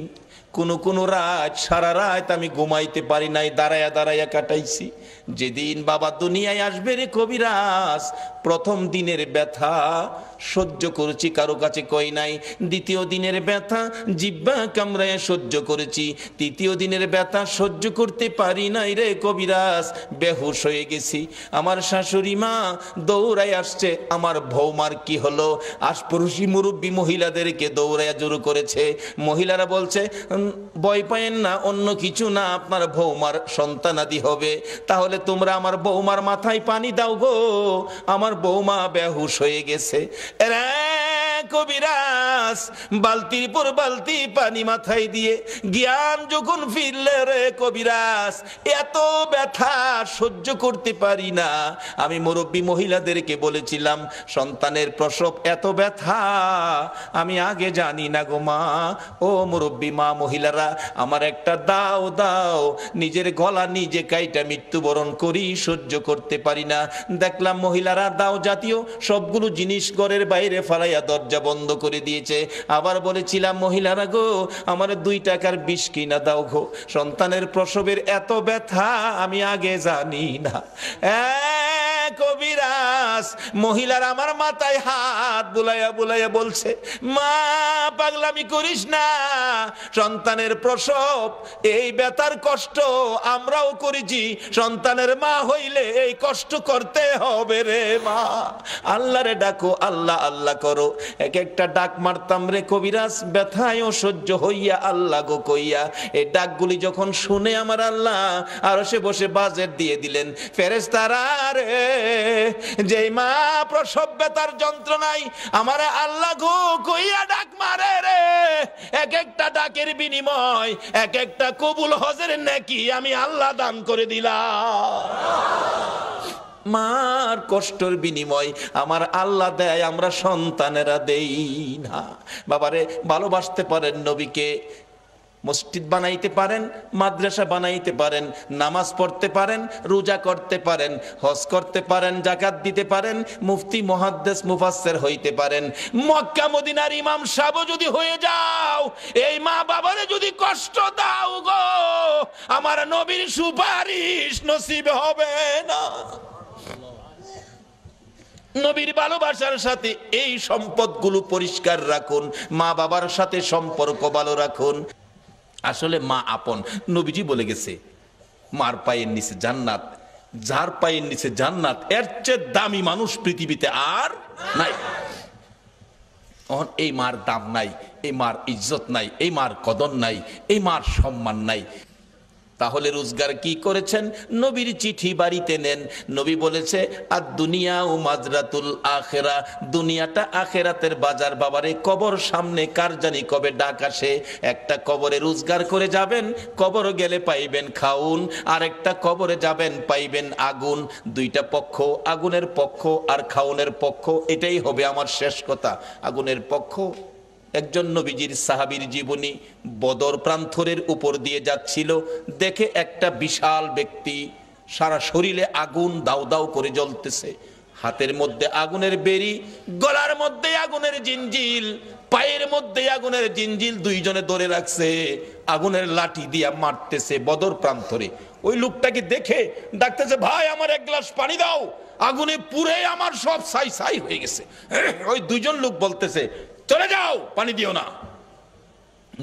কোন রাত সারা রাত আমি ঘুমাইতে পারি নাই, দাঁড়ায়া দাঁড়ায়া কাটাইছি। যেদিন বাবা দুনিয়ায় আসবে রে কবিরাজ, প্রথম দিনের ব্যথা সহ্য করেছি, কারো কাছে কই নাই। দ্বিতীয় দিনের ব্যথা জিহ্বা কামড়ায় সহ্য করেছি। তৃতীয় দিনের ব্যথা সহ্য করতে পারি নাই রে কবিরাজ, বেহুশ হয়ে গেছি। আমার শাশুড়ি মা দৌড়ায় আসছে, আমার বৌমার কি হলো? আশপড়শি মুরব্বী মহিলাদেরকে দৌড়াইয়া জোর করেছে। মহিলারা বলছে ভয় পায়েন না, অন্য কিছু না, আপনার বৌমার সন্তানাদি হবে। তাহলে তোমরা আমার বৌমার মাথায় পানি দাও গো, আমার বৌমা বেহুশ হয়ে গেছে। কবিরাজ বালতির পর বালতি পানি মাথায় দিয়ে জ্ঞান যখন ফিরলে রে কবিরাজ, এত ব্যথা সহ্য করতে পারি না। আমি মুরব্বী মহিলাদেরকে বলেছিলাম সন্তানের প্রসব এত ব্যথা আমি আগে জানি না গো মা। ও মুরব্বী মা মহিলারা, আমার একটা দাও দাও, নিজের গলা নিজে কাইটা মৃত্যুবরণ করি, সহ্য করতে পারি না। দেখলাম মহিলারা দাও জাতীয় সবগুলো জিনিস ঘরের বাইরে ফালাইয়া দরজা বন্ধ করে দিয়েছে। আবার বলেছিলাম মহিলারা গো আমার 2 টাকার বিষ কিনা দাও গো, সন্তানের প্রসবের এত ব্যথা আমি আগে জানি না। কবিরাজ মহিলার আমার মাথায় হাত বুলাইয়া বুলাইয়া বলছে মা পাগলামি করিস না, সন্তানের প্রসব এই ব্যথার কষ্ট আমরাও করেছি, সন্তানের মা হইলে এই কষ্ট করতে হবে রে মা। আল্লাহরে ডাকো, আল্লাহ আল্লাহ করো। এক একটা ডাক মারতাম রে কবিরাজ, ব্যথায়ও সহ্য হইয়া আল্লাহ গো কইয়া। এই ডাকগুলি যখন শুনে আমার আল্লাহ আরশে বসে বাজেট দিয়ে দিলেন। ফেরেশতারা রে যেই মা প্রসব ব্যথার যন্ত্রণায় আমার আল্লাহ গো কইয়া ডাক মারে রে, এক একটা ডাকের বিনিময় এক একটা কবুল হজের নেকি আমি আল্লাহ দান করে দিলাম। মার কষ্টের বিনিময় আমার আল্লাহ দেয়, আমরা সন্তানেরা দেই না। বাবারে ভালোবাসতে পারেন নবীকে, মসজিদ বানাইতে পারেন, মাদ্রাসা বানাইতে পারেন, নামাজ পড়তে পারেন, রোজা করতে পারেন, হজ করতে পারেন, যাকাত দিতে পারেন, মুফতি মুহাদ্দিস মুফাসসির হইতে পারেন, মক্কা মদিনার ইমাম সাহেব যদি হয়ে যাও, এই মা বাবারে যদি কষ্ট দাও গো, আমার নবীর সুপারিশ নসিব হবে না। নবীর ভালোবাসার সাথে এই সম্পদগুলো পরিষ্কার রাখুন, মা বাবার সাথে সম্পর্ক ভালো রাখুন। আসলে মা আপন, নবীজি বলে গেছে মার পায়ের নিচে জান্নাত, যার পায়ের নিচে জান্নাত এর চেয়ে দামি মানুষ পৃথিবীতে আর নাই। এই মার দাম নাই, এই মার ইজ্জত নাই, এই মার কদর নাই, এই মার সম্মান নাই। তাহলে রোজগার কি করেছেন? নবীর চিঠি বাড়িতে নেন। নবী বলেছে আর দুনিয়া ও মাজরাতুল আখেরা, দুনিয়াটা আখেরাতের বাজার। বাবারে কবর সামনে, কার জানি কবে ডাক আসে। একটা কবরে রোজগার করে যাবেন, কবর গেলে পাইবেন খাউন, আর একটা কবরে যাবেন পাইবেন আগুন। দুইটা পক্ষ, আগুনের পক্ষ আর খাউনের পক্ষ। এটাই হবে আমার শেষ কথা। আগুনের পক্ষ একজন নবীজির সাহাবীর জীবনী, বদর প্রান্তরের উপর দিয়ে যাচ্ছিল, দেখে একটা বিশাল ব্যক্তি, সারা শরীরে আগুন দাউ দাউ করে জ্বলতেছে, হাতের মধ্যে আগুনের বেরি, গলার মধ্যে আগুনের জিঞ্জিল, পায়ের মধ্যে আগুনের জিঞ্জিল, দুইজনে ধরে রাখছে, আগুনের লাঠি দিয়া মারতেছে বদর প্রান্তরে। ওই লোকটাকে দেখে ডাকতেছে, ভাই আমার এক গ্লাস পানি দাও, আগুনে পুড়ে আমার সব ছাই ছাই হয়ে গেছে। ওই দুইজন লোক বলতেছে, চলে যাও, পানি দিও না।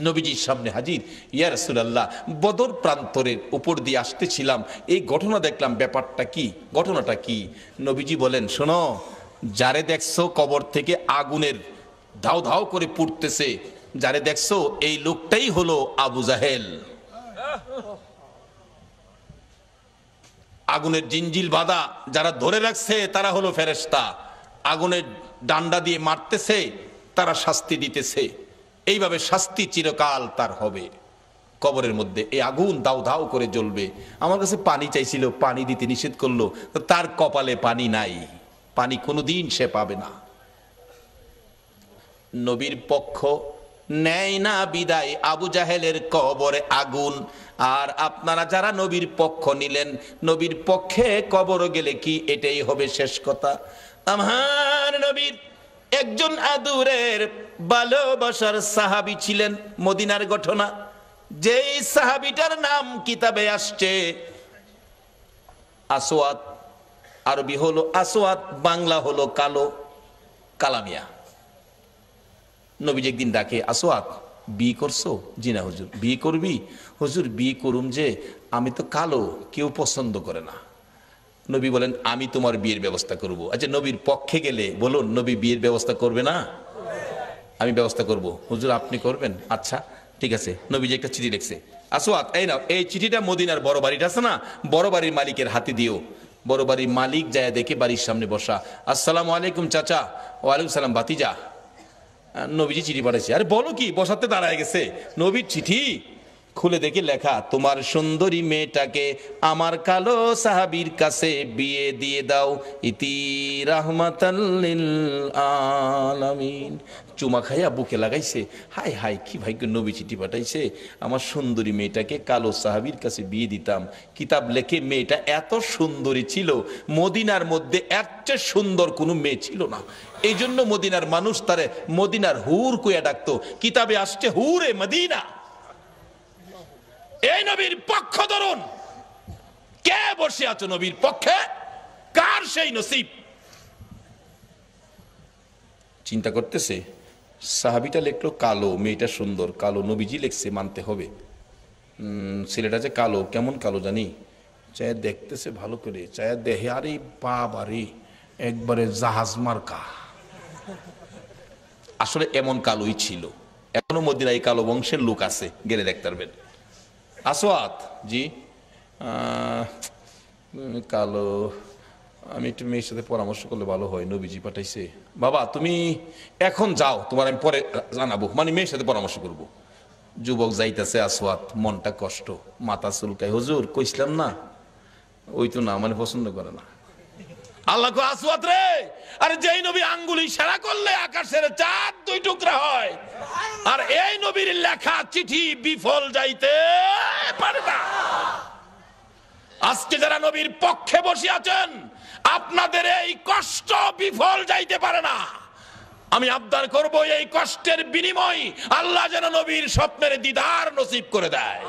নবীজির সামনে হাজির, ইয়া রাসূলুল্লাহ, বদর প্রান্তরের উপর দিয়ে আসতেছিলাম, এই ঘটনা দেখলাম, ব্যাপারটা কি, ঘটনাটা কি? নবীজি বলেন, শোনো, যারে দেখছো কবর থেকে আগুনের ধাও ধাও করে পুড়তেছে, যারে দেখছো এই লোকটাই হলো আবু জাহেল। আগুনের জিঞ্জিল বাঁধা যারা ধরে রাখছে তারা হলো ফেরেশতা, আগুনের ডান্ডা দিয়ে মারতেছে, তারা শাস্তি দিতেছে। এইভাবে শাস্তি চিরকাল তার হবে কবরের মধ্যে। এই আগুন দাউ দাউ করে জ্বলবে। আমার কাছে পানি চাইছিল, পানি দিতে নিষেধ করলো, তার কপালে পানি নাই, পানি কোনোদিন সে পাবে না। নবীর পক্ষ নেয় না বিদায়, আবু জাহেলের কবরে আগুন। আর আপনারা যারা নবীর পক্ষ নিলেন, নবীর পক্ষে কবর গেলে কি এটাই হবে শেষ কথা? আমার নবীর একজন আদুরের ভালোবাসার সাহাবী ছিলেন, মদিনার ঘটনা। যেই সাহাবীটার নাম কিতাবে আসছে আসওয়াদ, আরবি হলো আসওয়াদ, বাংলা হলো কালো, কালামিয়া। নবীজি একদিন ডাকে, আসওয়াদ বিয়ে করছো? জি না হুজুর। বিয়ে করবি? হুজুর বিয়ে করুম, যে আমি তো কালো, কেউ পছন্দ করে না। নবী বলেন, আমি তোমার বিয়ের ব্যবস্থা করব। আচ্ছা, নবীর পক্ষে গেলে বলুন, নবী বিয়ের ব্যবস্থা করবে না? আমি ব্যবস্থা করব। হুজুর আপনি করবেন? আচ্ছা ঠিক আছে। নবীজি একটা চিঠি লিখছে, আসওয়াদ এই নাও, এই চিঠিটা মদিনার বড় বাড়িটা আছে না, বড় বাড়ির মালিকের হাতে দিও। বড় বাড়ির মালিক যায় দেখে বাড়ির সামনে বসা, আসসালামু আলাইকুম চাচা। ওয়ালাইকুম সালাম ভাতিজা। নবীজি চিঠি পাঠাইছে। আরে বলো কি, বসাতে দাঁড়ায় গেছে। নবীর চিঠি খুলে দেখে লেখা, তোমার সুন্দরী মেয়েটাকে আমার কালো সাহাবীর কাছে বিয়ে দিয়ে দাও, ইতি রাহমাতাল লিল আলামিন। চুমা খাইয়া বুকে লাগাইছে, হাই হাই কি ভাগ্য, নবী চিঠি পাঠাইছে, আমার সুন্দরী মেয়েটাকে কালো সাহাবীর কাছে বিয়ে দিতাম। কিতাব লেখে মেয়েটা এত সুন্দরী ছিল, মদিনার মধ্যে এর চেয়ে সুন্দর কোনো মেয়ে ছিল না। এই জন্য মদিনার মানুষ তারে মদিনার হুর কইয়া ডাকতো। কিতাবে আসছে হুরে মদিনা। এই নবীর পক্ষ ধরুন, কে বসে আছো নবীর পক্ষে, কার সেই নসিব? চিন্তা করতেছে, সাহাবীটা লিখলো কালো, মেয়েটা সুন্দর, কালো। নবীজি লিখছে মানতে হবে। ছেলেটা যে কালো, কেমন কালো জানি, চায় দেখতেছে ভালো করে, চায় দেহে, আরে বাবারে একবারে জাহাজ মার্কা। আসলে এমন কালোই ছিল, এখনো মদিনায় কালো বংশের লোক আছে, গেলে দেখতে পারবেন। আসওয়াদ জি, কালো, আমি একটু মেয়ের সাথে পরামর্শ করলে ভালো হয়, নবীজি পাঠাইছে। বাবা তুমি এখন যাও, তোমার আমি পরে জানাবো, মানে মেয়ের সাথে পরামর্শ করব। যুবক যাইতেছে, আসওয়াদ মনটা কষ্ট, মাথা চুলকায়, হুজুর কইছিলাম না, ওই তো না, মানে পছন্দ করে না। আল্লাহ কো, আসওয়াদ রে, আরে যেই নবী আঙ্গুলি ইশারা করলে আকাশের চাঁদ দুই টুকরা হয়, আর এই নবীর লেখা চিঠি বিফল যাইতে পারে না। আজকে যারা নবীর পক্ষে বসে আছেন, আপনাদের এই কষ্ট বিফল যাইতে পারে না। আমি আবদার করব, এই কষ্টের বিনিময় আল্লাহ যেন নবীর স্বপ্নের দিদার নসিব করে দেয়।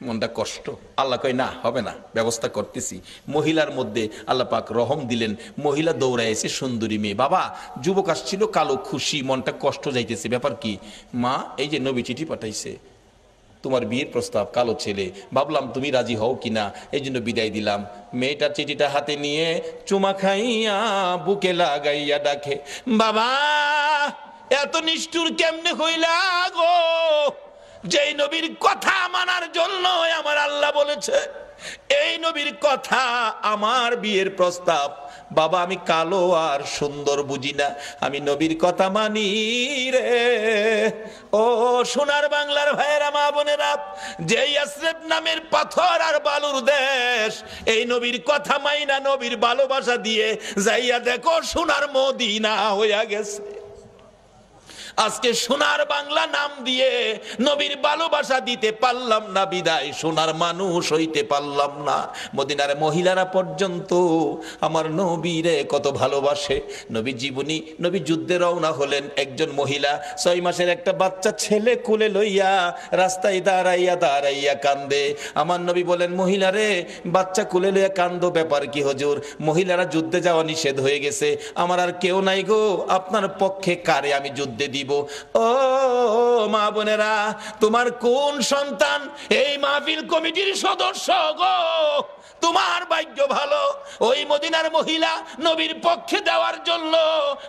মনটা কষ্ট। আল্লাহ কয় না, হবে না, ব্যবস্থা করতেছি। মহিলার মধ্যে আল্লাহ পাক রহম দিলেন, মহিলা দৌড়ায় এসে সুন্দরী মেয়ে। বাবা যুবক আসছিল, কালো, খুশি, মনটা কষ্ট যাইতেছে। ব্যাপার কি? মা এই যে নবী চিঠি পাঠাইছে, তোমার বিয়ের প্রস্তাব, কালো ছেলে, ভাবলাম তুমি রাজি হও কিনা, এই জন্য বিদায় দিলাম। মেয়েটা চিঠিটা হাতে নিয়ে চুমা খাইয়া বুকে লাগাইয়া ডাকে, বাবা এত নিষ্ঠুর কেমনে হইলা গো? যেই নবীর কথা মানার জন্য আমার আল্লাহ বলেছে, এই নবীর কথা আমার বিয়ের প্রস্তাব। বাবা আমি কালো আর সুন্দর বুঝি না, আমি নবীর কথা মানি রে। ও সোনার বাংলার ভাইয়েরা, মা বোনেরা, যে ইয়াসরিব নামের পাথর আর বালুর দেশ, এই নবীর কথা মাইনা নবীর ভালোবাসা দিয়ে যাইয়া দেখো সোনার মদিনা হইয়া গেছে। আজকে সোনার বাংলা নাম দিয়ে নবীর ভালোবাসা দিতে পারলাম না, বিদায় সোনার মানুষ হইতে পারলাম না। মদিনার মহিলারা পর্যন্ত আমার নবীরে কত ভালোবাসে। নবী জীবনী, নবী যুদ্ধে রওনা হলেন, একজন মহিলা 6 মাসের একটা বাচ্চা ছেলে কোলে লইয়া রাস্তায় দাঁড়াইয়া দাঁড়াইয়া কান্দে। আমার নবী বলেন, মহিলারে বাচ্চা কোলে লইয়া কান্দো, ব্যাপার কি হুজুর? মহিলারা যুদ্ধে যাওয়া নিষেধ হয়ে গেছে, আমার আর কেউ নাই গো, আপনার পক্ষে কারে আমি যুদ্ধে দিব? ও মা বোনেরা, তোমার কোন সন্তান এই মাহফিল কমিটির সদস্য গো? তোমার ভাগ্য ভালো, ওই মদিনার মহিলা নবীর পক্ষে দেওয়ার জন্য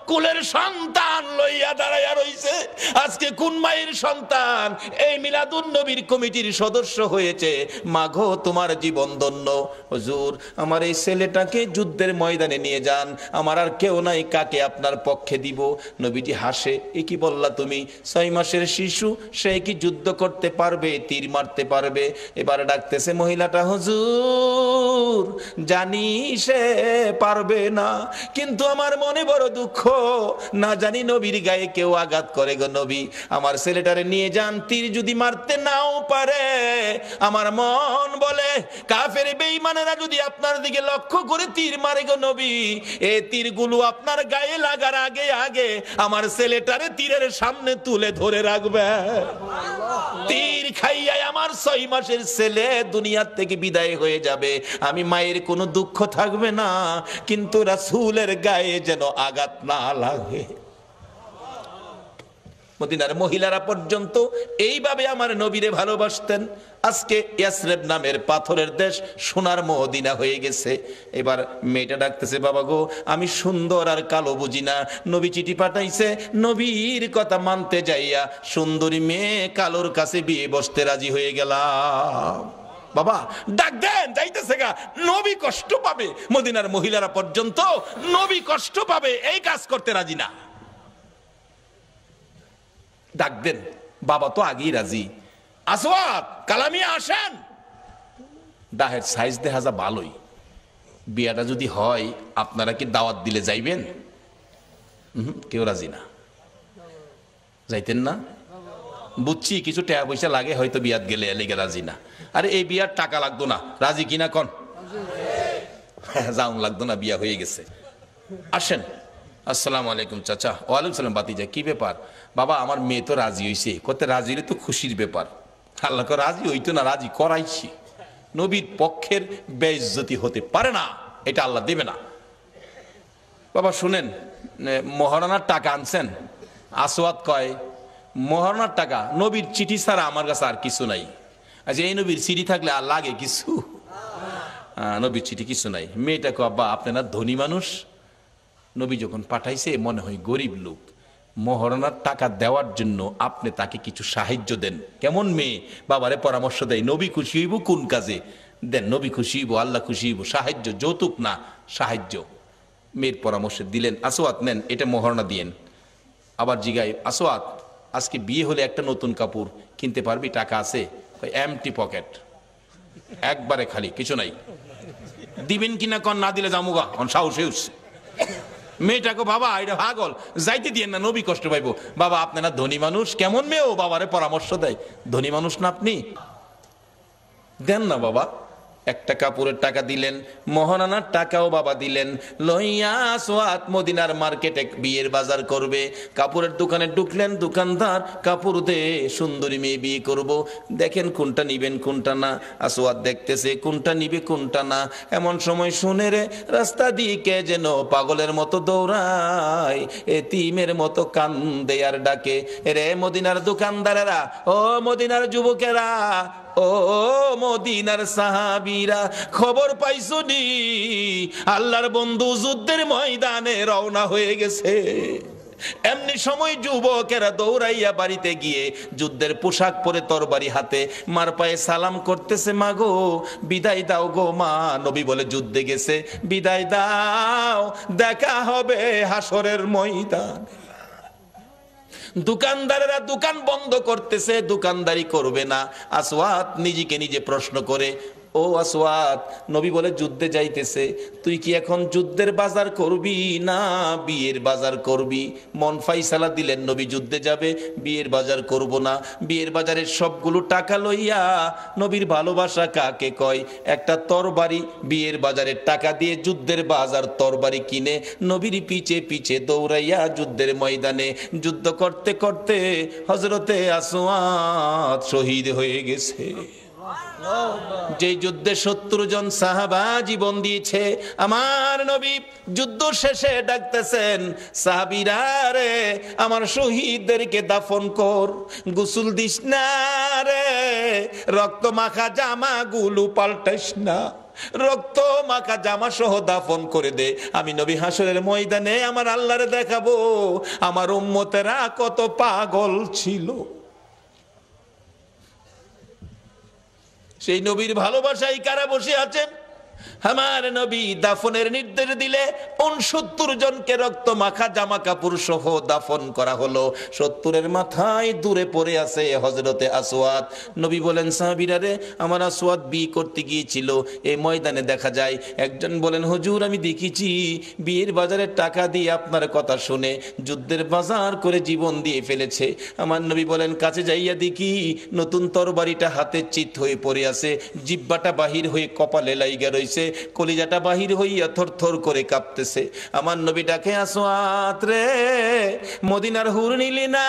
কুলের সন্তান লইয়া দাঁড়াইয়া রইছে। আজকে কোন মায়ের সন্তান এই মিলাদুন নবীর কমিটির সদস্য হয়েছে? মাগো তোমার জীবন ধন্য। হুজুর আমার এই ছেলেটাকে যুদ্ধের ময়দানে নিয়ে যান, আমার আর কেউ নাই, কাকে আপনার পক্ষে দিব? নবীজি হাসে, এ কি বললা তুমি? 6 মাসের শিশু, সে কি যুদ্ধ করতে পারবে, তীর মারতে পারবে? এবারে ডাকতেছে মহিলাটা, হুজুর জানি সে পারবে না, কিন্তু আমার মনে বড় দুঃখ, না জানি নবীর গায়ে কেউ আঘাত করে গো নবী, আমার ছেলেটারে নিয়ে যান, তীর যদি মারতে নাও পারে, আমার মন বলে কাফের বেঈমানেরা যদি আপনার দিকে লক্ষ্য করে তীর মারে গো নবী, এই তীরগুলো আপনার গায়ে লাগার আগে আগে আমার ছেলেটারে তীরের সামনে তুলে ধরে রাখবে। তীর খাইয়া আমার 6 মাসের ছেলে দুনিয়ার থেকে বিদায় হয়ে যাবে, আমি মায়ের কোনো দুঃখ থাকবে না, কিন্তু রাসূলের গায়ে যেন আঘাত না লাগে। মদিনার মহিলারা পর্যন্ত এইভাবে আমার নবীরে ভালোবাসতেন। আজকে ইয়াসরিব নামের পাথরের দেশ সোনার মদিনা হয়ে গেছে। এবার মেয়েটা ডাকতেছে, বাবা গো আমি সুন্দর আর কালো বুঝি না, নবী চিঠি পাঠাইছে, নবীর কথা মানতে যাইয়া সুন্দরী মেয়ে কালোর কাছে বিয়ে বসতে রাজি হয়ে গেলাম। বাবা ডাক দেন, যাইতেছে গা, নবী কষ্ট পাবে। মদিনার মহিলারা পর্যন্ত নবী কষ্ট পাবে এই কাজ করতে রাজি না। ডাক দেন, বাবা তো আগেই রাজি। আসওয়াদ কালামিয়া আসেন। দাহের সাইজ দেখা যা ভালোই, বিয়াটা যদি হয় আপনারা কি দাওয়াত দিলে যাইবেন? কেউ রাজি না, যাইতেন না? বুঝছি কিছু টাকা পয়সা লাগে হয়তো, বিয়াত গেলে এলিগে রাজি না। আরে এই বিয়ার টাকা লাগতো না, রাজি কিনা কন? যাওন লাগতো না, বিয়া হয়ে গেছে। আসেন। আসসালামু আলাইকুম চাচা। ওয়ালাইকুম সালাম বাতিজা, কি ব্যাপার? বাবা আমার মেয়ে তো রাজি হইছে। কতে রাজি হইলে তো খুশির ব্যাপার। আল্লাহ রাজি হইতো না, রাজি করাইছি। নবীর পক্ষের বেইজ্জতি হতে পারে না, এটা আল্লাহ দেবে না। বাবা শুনেন, মহারানার টাকা আনছেন? আসওয়াদ কয়, মহারানার টাকা? নবীর চিঠি ছাড়া আমার কাছে আর কিছু নাই। আচ্ছা এই নবীর চিঠি থাকলে আর লাগে কিছু? নবীর চিঠি কিছু নাই। মেয়েটা কয়, আব্বা আপনি না ধনী মানুষ, নবী যখন পাঠাইছে মনে হয় গরিব লোক, মহারানার টাকা দেওয়ার জন্য আপনি তাকে কিছু সাহায্য দেন। কেমন মেয়ে, বাবারে পরামর্শ দেয়, নবী খুশি হইব কোন কাজে, দেন নবী খুশি হইব, আল্লাহ খুশি হইব, সাহায্য, যৌতুক না সাহায্য। মেয়ের পরামর্শ দিলেন, আসওয়াদ নেন এটা মহারণা দিয়েন। আবার জিগাই, আসওয়াদ আজকে বিয়ে হলে একটা নতুন কাপড় কিনতে পারবি, টাকা আছে? এমটি পকেট, একবারে খালি, কিছু নাই। দিবেন কিনা কন? না দিলে জামুগা, সাহস উঠছে। মেয়েটাকে, বাবা এটা পাগল, যাইতে দিয়েন না, নবী কষ্ট পাইব। বাবা আপনারা ধনী মানুষ, কেমন মেয়েও বাবারে পরামর্শ দেয়, ধনী মানুষ না আপনি, দেন না বাবা। একটা কাপড়ের টাকা দিলেন, মহানানার টাকাও বাবা দিলেন। লইয়া আসওয়াদ মদিনার মার্কেটে বিয়ের বাজার করবে। কাপড়ের দোকানে ঢুকলেন, দোকানদার কাপড় দে, সুন্দরী মেয়ে বিয়ে করব, দেখেন কোনটা নিবেন কোনটা না। আসওয়াদ দেখতেছে কোনটা নিবে কোনটা না। এমন সময় শুনে রে রাস্তা দিয়ে কে যেন পাগলের মতো দৌড়ায়, এতিমের মতো কান্দে আর ডাকে, রে মদিনার দোকানদারেরা, ও মদিনার যুবকেরা, ও মদিনার সাহাবীরা, খবর পাইছো নি আল্লাহর বন্ধু যুদ্ধের ময়দানে রওনা হয়ে গেছে। এমনি সময় যুবকেরা দৌড়াইয়া বাড়িতে গিয়ে যুদ্ধের পোশাক পরে তরবারি হাতে মার পায়ে সালাম করতেছে, মা গো বিদায় দাও গো মা। নবী বলে যুদ্ধে গেছে, বিদায় দাও, দেখা হবে হাসরের ময়দান। দোকানদারেরা দোকান বন্ধ করতেছে, দোকানদারি করবে না। আসওয়াদ নিজেকে নিজে প্রশ্ন করে, ও আসওয়াদ, নবী বলে যুদ্ধে যাইতেছে, তুই কি এখন যুদ্ধের বাজার করবি না বিয়ের বাজার করবি? মন ফাইসালা দিলেন নবী যুদ্ধে যাবে, বিয়ের বাজার করব না। বিয়ের বাজারের সবগুলো টাকা লইয়া, নবীর ভালোবাসা কাকে কয়, একটা তরবারি বিয়ের বাজারের টাকা দিয়ে যুদ্ধের বাজার তরবারি কিনে নবীর পিছে পিছে দৌড়াইয়া যুদ্ধের ময়দানে যুদ্ধ করতে করতে হযরতে আসওয়াদ শহীদ হয়ে গেছে। যে যুদ্ধে 70 জন সাহাবা জীবন দিয়েছে, আমার নবী যুদ্ধ শেষে ডাকতেছেন, সাহাবীরা রে আমার শহীদদেরকে দাফন কর, গোসল দিস না রে, রক্ত মাখা জামা গুলো পাল্টাইস না, রক্ত মাখা জামা সহ দাফন করে দে। আমি নবী হাসরের ময়দানে আমার আল্লাহরে দেখাবো আমার উম্মতেরা কত পাগল ছিল। সেই নবীর ভালোবাসায় কারা বসে আছেন? আমার নবী দাফনের নির্দেশ দিলে 69 জনকে রক্ত মাখা জামা কাপড় সহ দাফন করা হলো। 70-এর মাথায় দূরে পড়ে আছে হযরতে আসওয়াদ। নবী বলেন, সাহাবীরা রে আমার আসওয়াদ বিয়ে করতে গিয়েছিল, এই ময়দানে দেখা যায়। একজন বলেন, হুজুর আমি দেখেছি বিয়ের বাজারের টাকা দিয়ে আপনার কথা শুনে যুদ্ধের বাজার করে জীবন দিয়ে ফেলেছে। আমার নবী বলেন, কাছে যাইয়া দেখি নতুন তরবারিটা হাতে চিত হয়ে পড়ে আছে, জিহ্বাটা বাহির হয়ে কপালে লাইগা রইছে, কলিজাটা বাহির হইয়া থরথর করে কাঁপতেছে। আমার নবী ডাকে, আসওয়াদ রে মদিনার হুর নিলি না,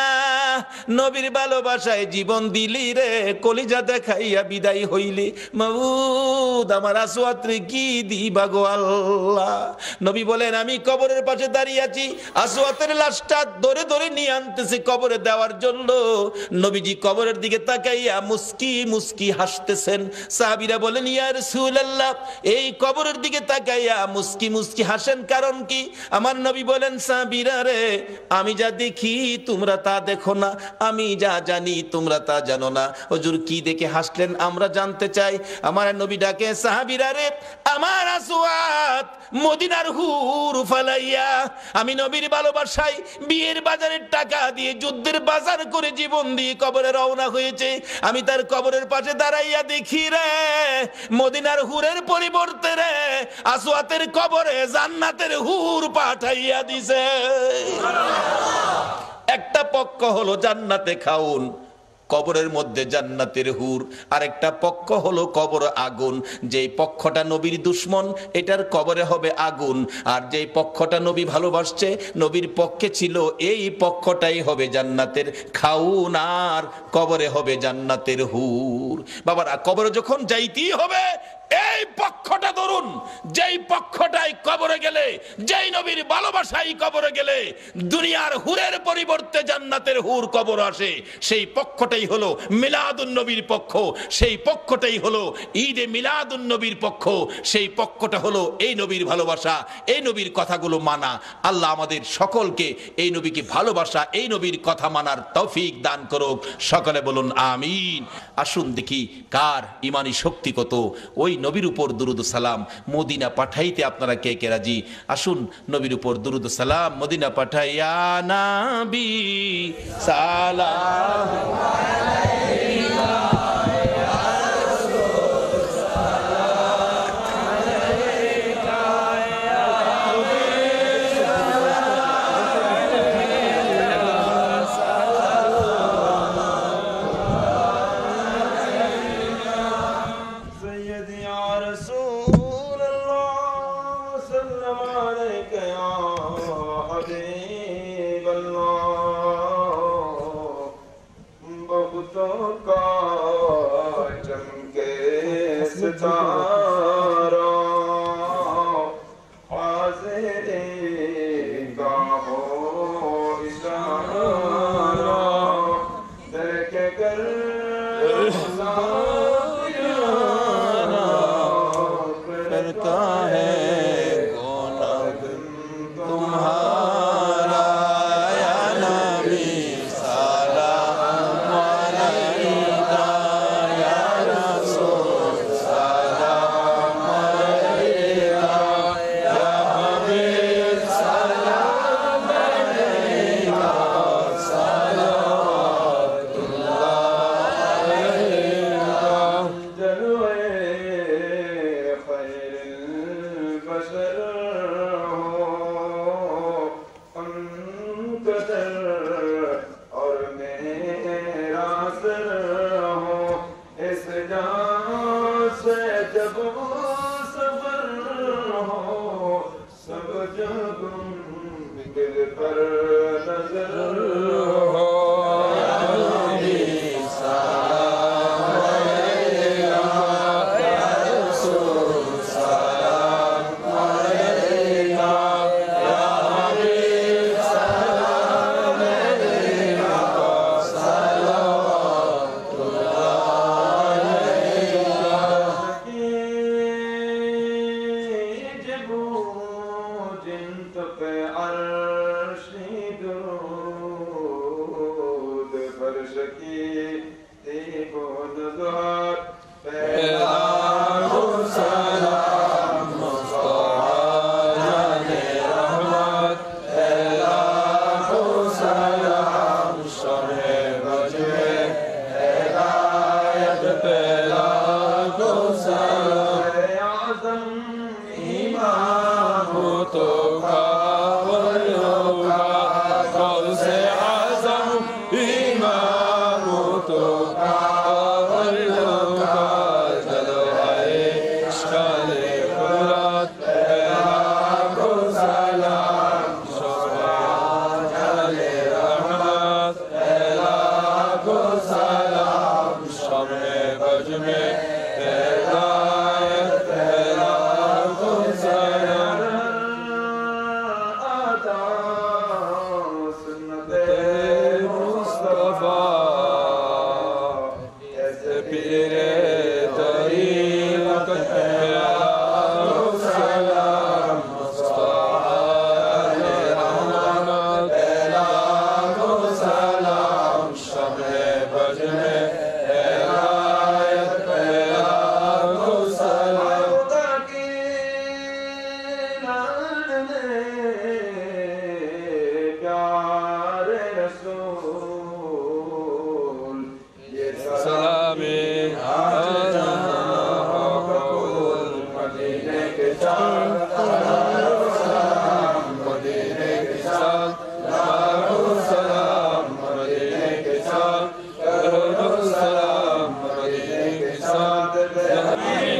নবীর ভালোবাসায় জীবন দিলি রে, কলিজা দেখাইয়া বিদায় হইলি, মাবুদ আমার আসওয়াদ রে কি দিবা গো আল্লাহ। নবী বলেন, আমি কবরের পাশে দাঁড়িয়ে আছি, আসওয়াদের লাশটা ধরে ধরে নিয়ে আনতেছে কবরে দেওয়ার জন্য। নবীজি কবরের দিকে তাকাইয়া মুস্কি মুস্কি হাসতেছেন। সাহাবীরা বলেন, ইয়া রাসূলুল্লাহ এই কবরের দিকে তাকাইয়া মুস্কি মুস্কি হাসেন কারণ কি? আমার নবী বলেন, সাহাবীরা রে আমি যা দেখি তোমরা তা দেখো না, আমি যা জানি তোমরা তা জানো না। হুজুর কি দেখে হাসলেন আমরা জানতে চাই। আমার নবী ডাকে, সাহাবীরা রে আমার আসওয়াদ মদিনার হুর ফালাইয়া আমি নবীর ভালোবাসায় বিয়ের বাজারের টাকা দিয়ে যুদ্ধের বাজার করে জীবন দিয়ে কবরে রওনা হয়েছে। আমি তার কবরের পাশে দাঁড়াইয়া দেখি রে মদিনার হুরের পরিবর্তে রে আসওয়াতের কবরে জান্নাতের হুর পাঠাইয়া দিছে। একটা পক্ষ হলো জান্নাতে খাউন, কবরের মধ্যে জান্নাতের হুর, আর একটা পক্ষ হলো কবর আগুন। যেই পক্ষটা নবীর দুশ্মন এটার কবরে হবে আগুন, আর যেই পক্ষটা নবী ভালোবাসছে নবীর পক্ষে ছিল এই পক্ষটাই হবে জান্নাতের খাউন, আর কবরে হবে জান্নাতের হুর। বাবারা কবরে যখন যাইতেই হবে এই পক্ষটা ধরুন, যেই পক্ষটাই কবরে গেলে, যেই নবীর ভালোবাসাই কবরে গেলে দুনিয়ার হুরের পরিবর্তে জান্নাতের হুর কবর আসে, সেই পক্ষটাই হলো মিলাদুন নবীর পক্ষ, সেই পক্ষটাই হলো ঈদে মিলাদুন নবীর পক্ষ, সেই পক্ষটা হলো এই নবীর ভালোবাসা, এই নবীর কথাগুলো মানা। আল্লাহ আমাদের সকলকে এই নবীকে ভালোবাসা, এই নবীর কথা মানার তৌফিক দান করুক। সকলে বলুন আমিন। আসুন দেখি কার ইমানি শক্তি কত। ওই নবীর উপর দুরুদ সালাম মদিনা পাঠাইতে আপনারা কে কে রাজি? আসুন নবীর উপর দুরুদ সালাম মদিনা পাঠাইয়া নবী সালাম আলাইকা ইয়া রাসূল সালাম আলাইকা ইয়া سيدي يا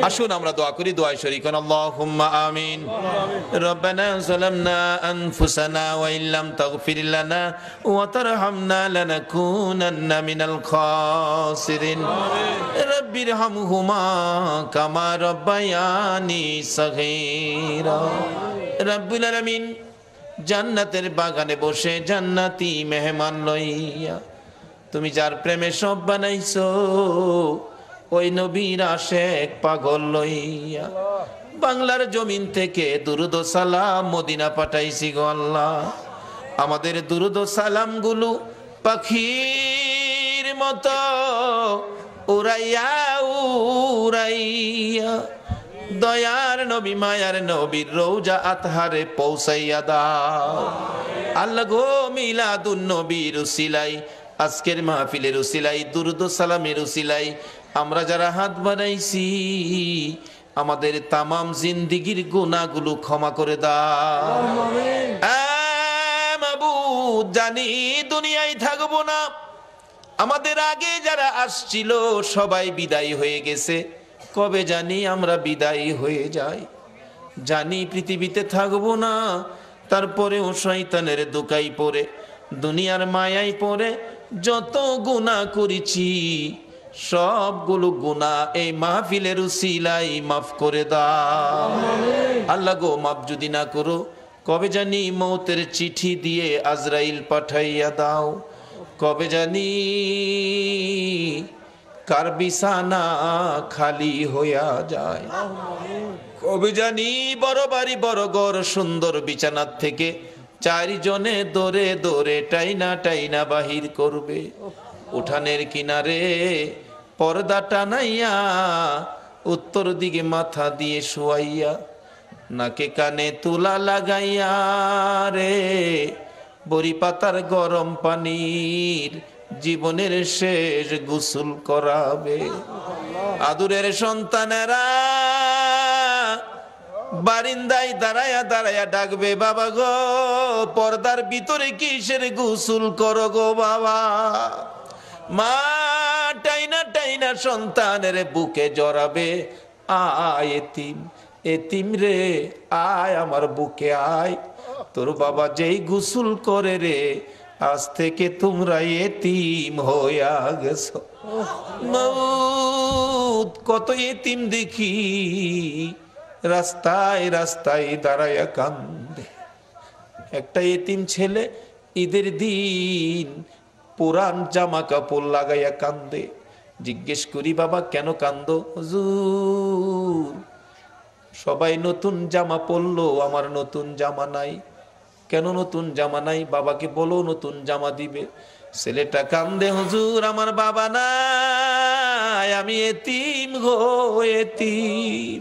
আসুন আমরা দোয়া করি, দোয়ায় শরীক হন। আল্লাহুম্মা আমিন। রব্বানা যালামনা আনফুসানা ওয়া ইল্লাম তাগফির লানা ওয়া তারহামনা লানাকুনান্না মিনাল খাসিরিন। রাব্বিরহামহুমা কামা রাব্বায়ানি সাগীরা। রব্বুল আলামিন জান্নাতের বাগানে বসে জান্নাতি মেহমান লইয়া তুমি যার প্রেমে সব বানাইছো, ওই নবীর আশেক পাগল লইয়া বাংলার জমিন থেকে দুরুদ ও সালাম মদিনা পাঠাইছি গো আল্লাহ। আমাদের দুরুদ ও সালাম গুলো পাখির মতো উড়াইয়া উড়াইয়া দয়ার নবী মায়ার নবীর রওজা আতহারে পৌঁছাইয়া দাও আল্লাহ গো। মিলাদুন নবীর উসিলাই, আজকের মাহফিলের উসিলাই, দুরুদ ও সালামের উসিলাই আমরা যারা হাত বাড়াইছি আমাদের তামাম জিন্দিগির গুনাহগুলো ক্ষমা করে দাও। মাবুদ, জানি দুনিয়ায় থাকবো না, আমাদের আগে যারা আসছিল সবাই বিদায় হয়ে গেছে, কবে জানি আমরা বিদায় হয়ে যাই। জানি পৃথিবীতে থাকবো না, তারপরেও শয়তানের দোকাই পড়ে দুনিয়ার মায়ায় পড়ে যত গুনাহ করেছি সবগুলো গুনাহ এই মাহফিলের উসিলায় মাফ করে দাও। আল্লাহ গো, মাফ যদি না করো, কবে জানি মৌতের চিঠি দিয়ে আজরাইল পাঠাইয়া দাও। কবে জানি কার বিছানা খালি হইয়া যায়। কবে জানি বড় বাড়ি বড় ঘর সুন্দর বিছানার থেকে 4 জনে দৌড়ে দৌড়ে টাইনা টাইনা বাহির করবে। উঠানের কিনারে পর্দা টানাইয়া উত্তর দিকে মাথা দিয়ে শুয়াইয়া নাকে কানে তুলা লাগাইয়া রে বড়ি পাতার গরম পানির জীবনের শেষ গোসল করাবে। আদুরের সন্তানেরা বারিন্দায় দাঁড়ায়া দাঁড়ায়া ডাকবে, বাবা গো পর্দার ভিতরে কিসের গোসল করো গো বাবা। মা টাইনা টাইনা সন্তানের বুকে জড়াবে, আয় এতিম, এতিম রে আয় আমার বুকে আয়, তোর বাবা যেই গোসল করে রে আজ থেকে তোমরা এতিম হইয়া গেছো। মউত কত এতিম দেখি রাস্তায় রাস্তায় দাঁড়ায়া কান্দে। একটা এতিম ছেলে ঈদের দিন পুরান জামা কাপড় লাগাইয়া কান্দে। জিজ্ঞেস করি, বাবা কেন কান্দো? হুজুর সবাই নতুন জামা পরলো, আমার নতুন জামা নাই। কেন নতুন জামা নাই? বাবাকে বলো নতুন জামা দিবে। ছেলেটা কান্দে, হুজুর আমার বাবা নাই, আমি এতিম গো এতিম,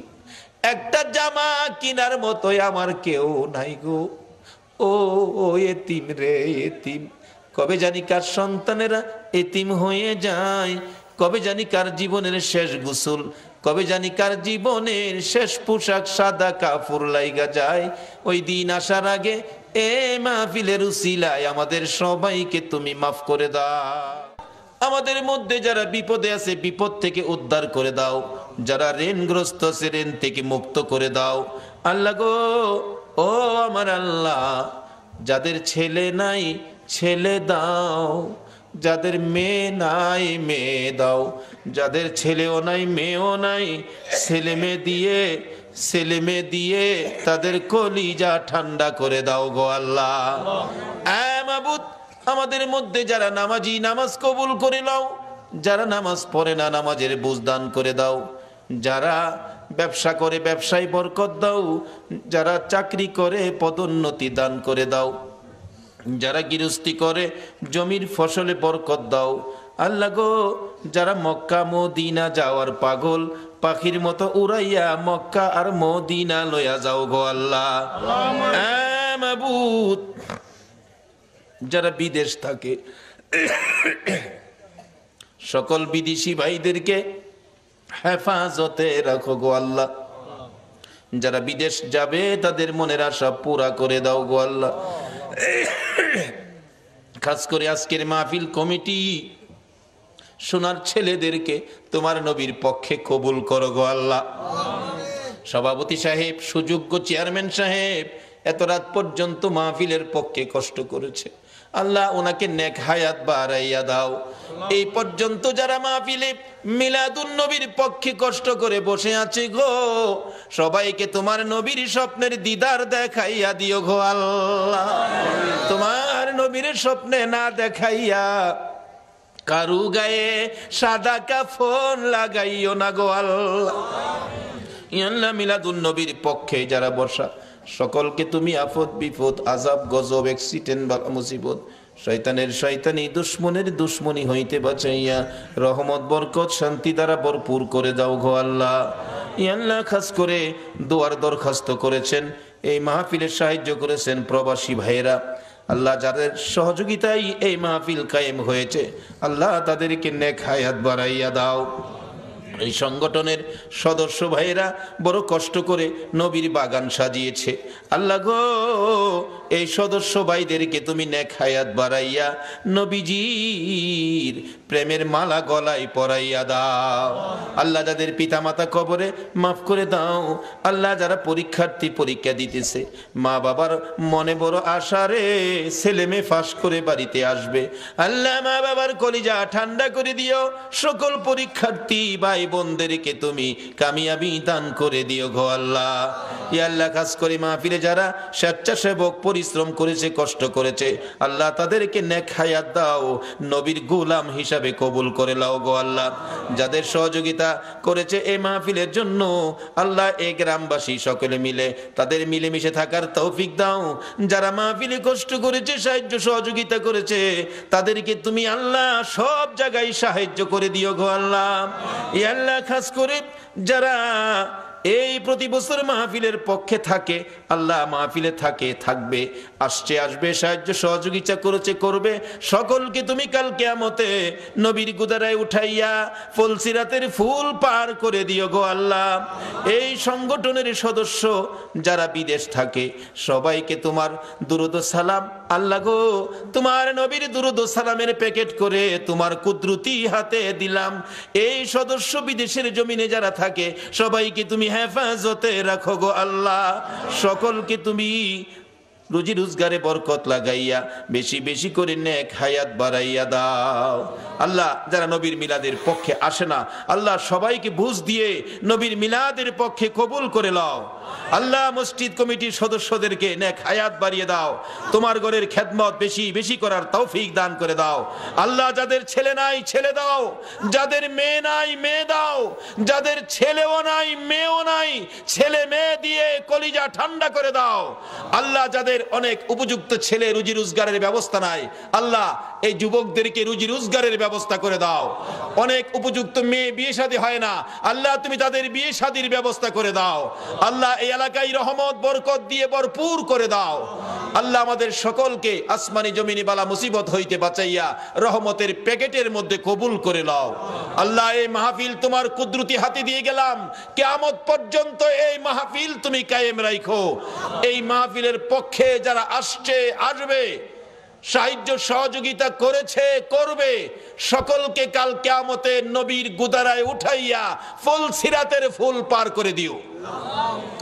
একটা জামা কিনার মতোই আমার কেউ নাই গো। ও এতিম রে এতিম। কবে জানি কার সন্তানেরা এতিম হয়ে যায়, কবে জানি কার জীবনের শেষ গোসল, কবে জানি কার জীবনের শেষ পোশাক সাদা কাপড় লাইগা যায়। ওই দিন আসার আগে এ মাহফিলের উসিলায় আমাদের সবাইকে তুমি মাফ করে দাও। আমাদের মধ্যে যারা বিপদে আছে বিপদ থেকে উদ্ধার করে দাও, যারা ঋণগ্রস্ত আছে ঋণ থেকে মুক্ত করে দাও। আল্লাহ গো, ও আমার আল্লাহ, যাদের ছেলে নাই ছেলে দাও, যাদের মেয়ে নাই মেয়ে দাও, যাদের ছেলেও নাই মেয়েও নাই ছেলে মেয়ে দিয়ে তাদের কলিজা ঠান্ডা করে দাও গো আল্লাহ। মাবুদ, আমাদের মধ্যে যারা নামাজি নামাজ কবুল করে নাও, যারা নামাজ পড়ে না নামাজের বুঝ দান করে দাও, যারা ব্যবসা করে ব্যবসায় বরকত দাও, যারা চাকরি করে পদোন্নতি দান করে দাও, যারা গৃহস্থী করে জমির ফসলে বরকত দাও। আল্লাহ গো, যারা মক্কা মদিনা যাওয়ার পাগল, পাখির মতো উড়াইয়া মক্কা আর মদিনা লইয়া যাও গো আল্লাহ। মাবুদ, যারা বিদেশ থাকে সকল বিদেশি ভাইদেরকে হেফাজতে রাখো গো আল্লাহ। যারা বিদেশ যাবে তাদের মনের আশা পুরা করে দাও গো আল্লাহ। খাস করে আজকের মাহফিল কমিটি সোনার ছেলেদেরকে তোমার নবীর পক্ষে কবুল করো গো আল্লাহ। সভাপতি সাহেব, সুযোগ্য চেয়ারম্যান সাহেব এত রাত পর্যন্ত মাহফিলের পক্ষে কষ্ট করেছে, আল্লাহ ওনাকে নেক হায়াত বাড়াইয়া দাও। এই পর্যন্ত যারা মাহফিলে মিলাদুন নবীর পক্ষে কষ্ট করে বসে আছে গো, সবাইকে তোমার নবীর স্বপ্নের দিদার দেখাইয়া দিও গো আল্লাহ। তোমার নবীর স্বপ্নে না দেখাইয়া কারু গায়ে সাদা কাফন লাগাইও না গো আল্লাহ। আল্লাহ মিলাদুন নবীর পক্ষে যারা বসা সকলকে তুমি আফত বিপদ আযাব গজব অ্যাক্সিডেন্ট বা মুসিবত শয়তানের শয়তানি দুশ্মনের দুশ্মনী হইতে বাঁচাইয়া রহমত বরকত শান্তি দ্বারা ভরপুর করে দাও গো আল্লাহ। আল্লাহ খাস করে দোয়ার দরখাস্ত করেছেন, এই মাহফিলে সাহায্য করেছেন প্রবাসী ভাইয়েরা, আল্লাহ যাদের সহযোগিতায় এই মাহফিল কায়েম হয়েছে, আল্লাহ তাদেরকে নেক হায়াত বাড়াইয়া দাও। এই সংগঠনের সদস্য ভাইয়েরা বড় কষ্ট করে নবীর বাগান সাজিয়েছে, আল্লাহ গো এই সদস্য ভাইদেরকে তুমি নেক হায়াত বাড়াইয়া নবীজির প্রেমের মালা গলায় পরাইয়া দাও। আল্লাহ যাদের পিতামাতা কবরে মাফ করে দাও। আল্লাহ যারা পরীক্ষার্থী পরীক্ষা দিতেছে, মা বাবার মনে বড় আশা রে, ছেলে মেয়ে ফাঁস করে বাড়িতে আসবে, আল্লাহ মা বাবার কলিজা ঠান্ডা করে দিও। সকল পরীক্ষার্থী ভাই বোনদেরকে তুমি কামিয়াবি দান করে দিও গো আল্লাহ। ইয়া আল্লাহ, খাস করে মাহফিলে যারা স্বেচ্ছাসেবক পরিশ্রম করেছে, কষ্ট করেছে, আল্লাহ তাদেরকে নেক হায়াত দাও, নবীর গোলাম হিসাবে কবুল করে লাও গো আল্লাহ। যাদের সহযোগিতা করেছে এই মাহফিলের জন্য, আল্লাহ এই গ্রামবাসী সকলে মিলে তাদের মিলেমিশে থাকার তৌফিক দাও। যারা মাহফিলে কষ্ট করেছে, সাহায্য সহযোগিতা করেছে, তাদেরকে তুমি আল্লাহ সব জায়গায় সাহায্য করে দিও গো আল্লাহ। ইয়া আল্লাহ, খাস করে যারা এই প্রতি বছর মাহফিলের পক্ষে থাকে, আল্লাহ মাহফিলে থাকে, থাকবে, আসছে, আসবে, সাহায্য সহযোগিতা করেছে, করবে, সকলকে তুমি কাল কিয়ামতে নবীর গুদারায় উঠাইয়া ফুলসিরাতের ফুল পার করে দিও গো আল্লাহ। এই সংগঠনের সদস্য যারা বিদেশ থাকে, সবাইকে তোমার দুরুদ সালাম, আল্লাহ গো তোমার নবীর দুরুদ সালামের প্যাকেট করে তোমার কুদরতি হাতে দিলাম। এই সদস্য বিদেশের জমিনে যারা থাকে, সবাইকে তুমি হেফাজতে রাখো গো আল্লাহ। সকলকে তুমি রুজি রোজগারে বরকত লাগাইয়া বেশি বেশি করে নেক হায়াত বাড়াইয়া দাও। আল্লাহ যারা নবীর মিলাদের পক্ষে আসে না, আল্লাহ সবাইকে বুঝ দিয়ে নবীর মিলাদের পক্ষে কবুল করে নাও। আল্লাহ মসজিদ কমিটির সদস্যদেরকে নেক হায়াত বাড়িয়ে দাও, তোমার ঘরের খেদমত বেশি বেশি করার তৌফিক দান করে দাও। আল্লাহ যাদের ছেলে নাই ছেলে দাও, যাদের মেয়ে নাই মেয়ে দাও, যাদের ছেলেও নাই মেয়েও নাই, ছেলে মেয়ে দিয়ে কলিজা ঠান্ডা করে দাও। আল্লাহ যাদের অনেক উপযুক্ত ছেলে রুজি রোজগারের ব্যবস্থা নাই, আল্লাহ এই যুবকদেরকে রুজি রোজগারের ব্যবস্থা করে দাও। অনেক উপযুক্ত মেয়ে বিয়ে শাদী হয় না, আল্লাহ তুমি তাদের বিয়ে শাদীর ব্যবস্থা করে দাও। আল্লাহ এই এলাকায় রহমত বরকত দিয়ে ভরপুর করে দাও। আল্লাহ আমাদের সকলকে আসমানি জমিনি বালা মুসিবত হইতে বাঁচাইয়া রহমতের প্যাকেটের মধ্যে কবুল করে নাও। আল্লাহ এই মাহফিল তোমার কুদরতি হাতে দিয়ে গেলাম, কিয়ামত পর্যন্ত এই মাহফিল তুমি কায়েম রাখো। এই মাহফিলের পক্ষে যারা আসছে, আসবে, সাহায্য সহযোগিতা করেছে, করবে, সকলকে কাল কিয়ামতে নবীর গুদারায় উঠাইয়া ফুল সিরাতের ফুল পার করে দিও।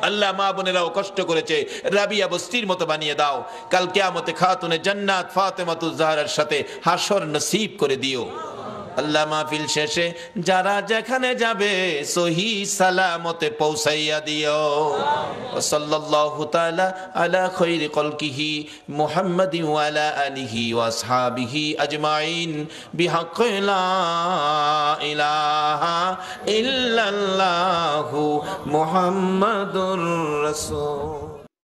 আল্লাহ মা বোনেরাও কষ্ট করেছে, রাবিয়া বস্তির মতো বানিয়ে দাও। কাল কিয়ামতে খাতুনে জান্নাত ফাতেমাতুজ জাহরার সাথে হাসর নসিব করে দিও। আল্লাহ মাহফিল শেষে যারা যেখানে যাবে সহি সালামতে পৌঁছাইয়া দিও। সাল্লাল্লাহু তাআলা আলা খায়রি কলকিহি মুহাম্মাদিন ওয়া আলা আলিহি ওয়া আসহাবিহি আজমাইন বিহাক্কি লা ইলাহা ইল্লাল্লাহু মুহাম্মাদুর রাসূল।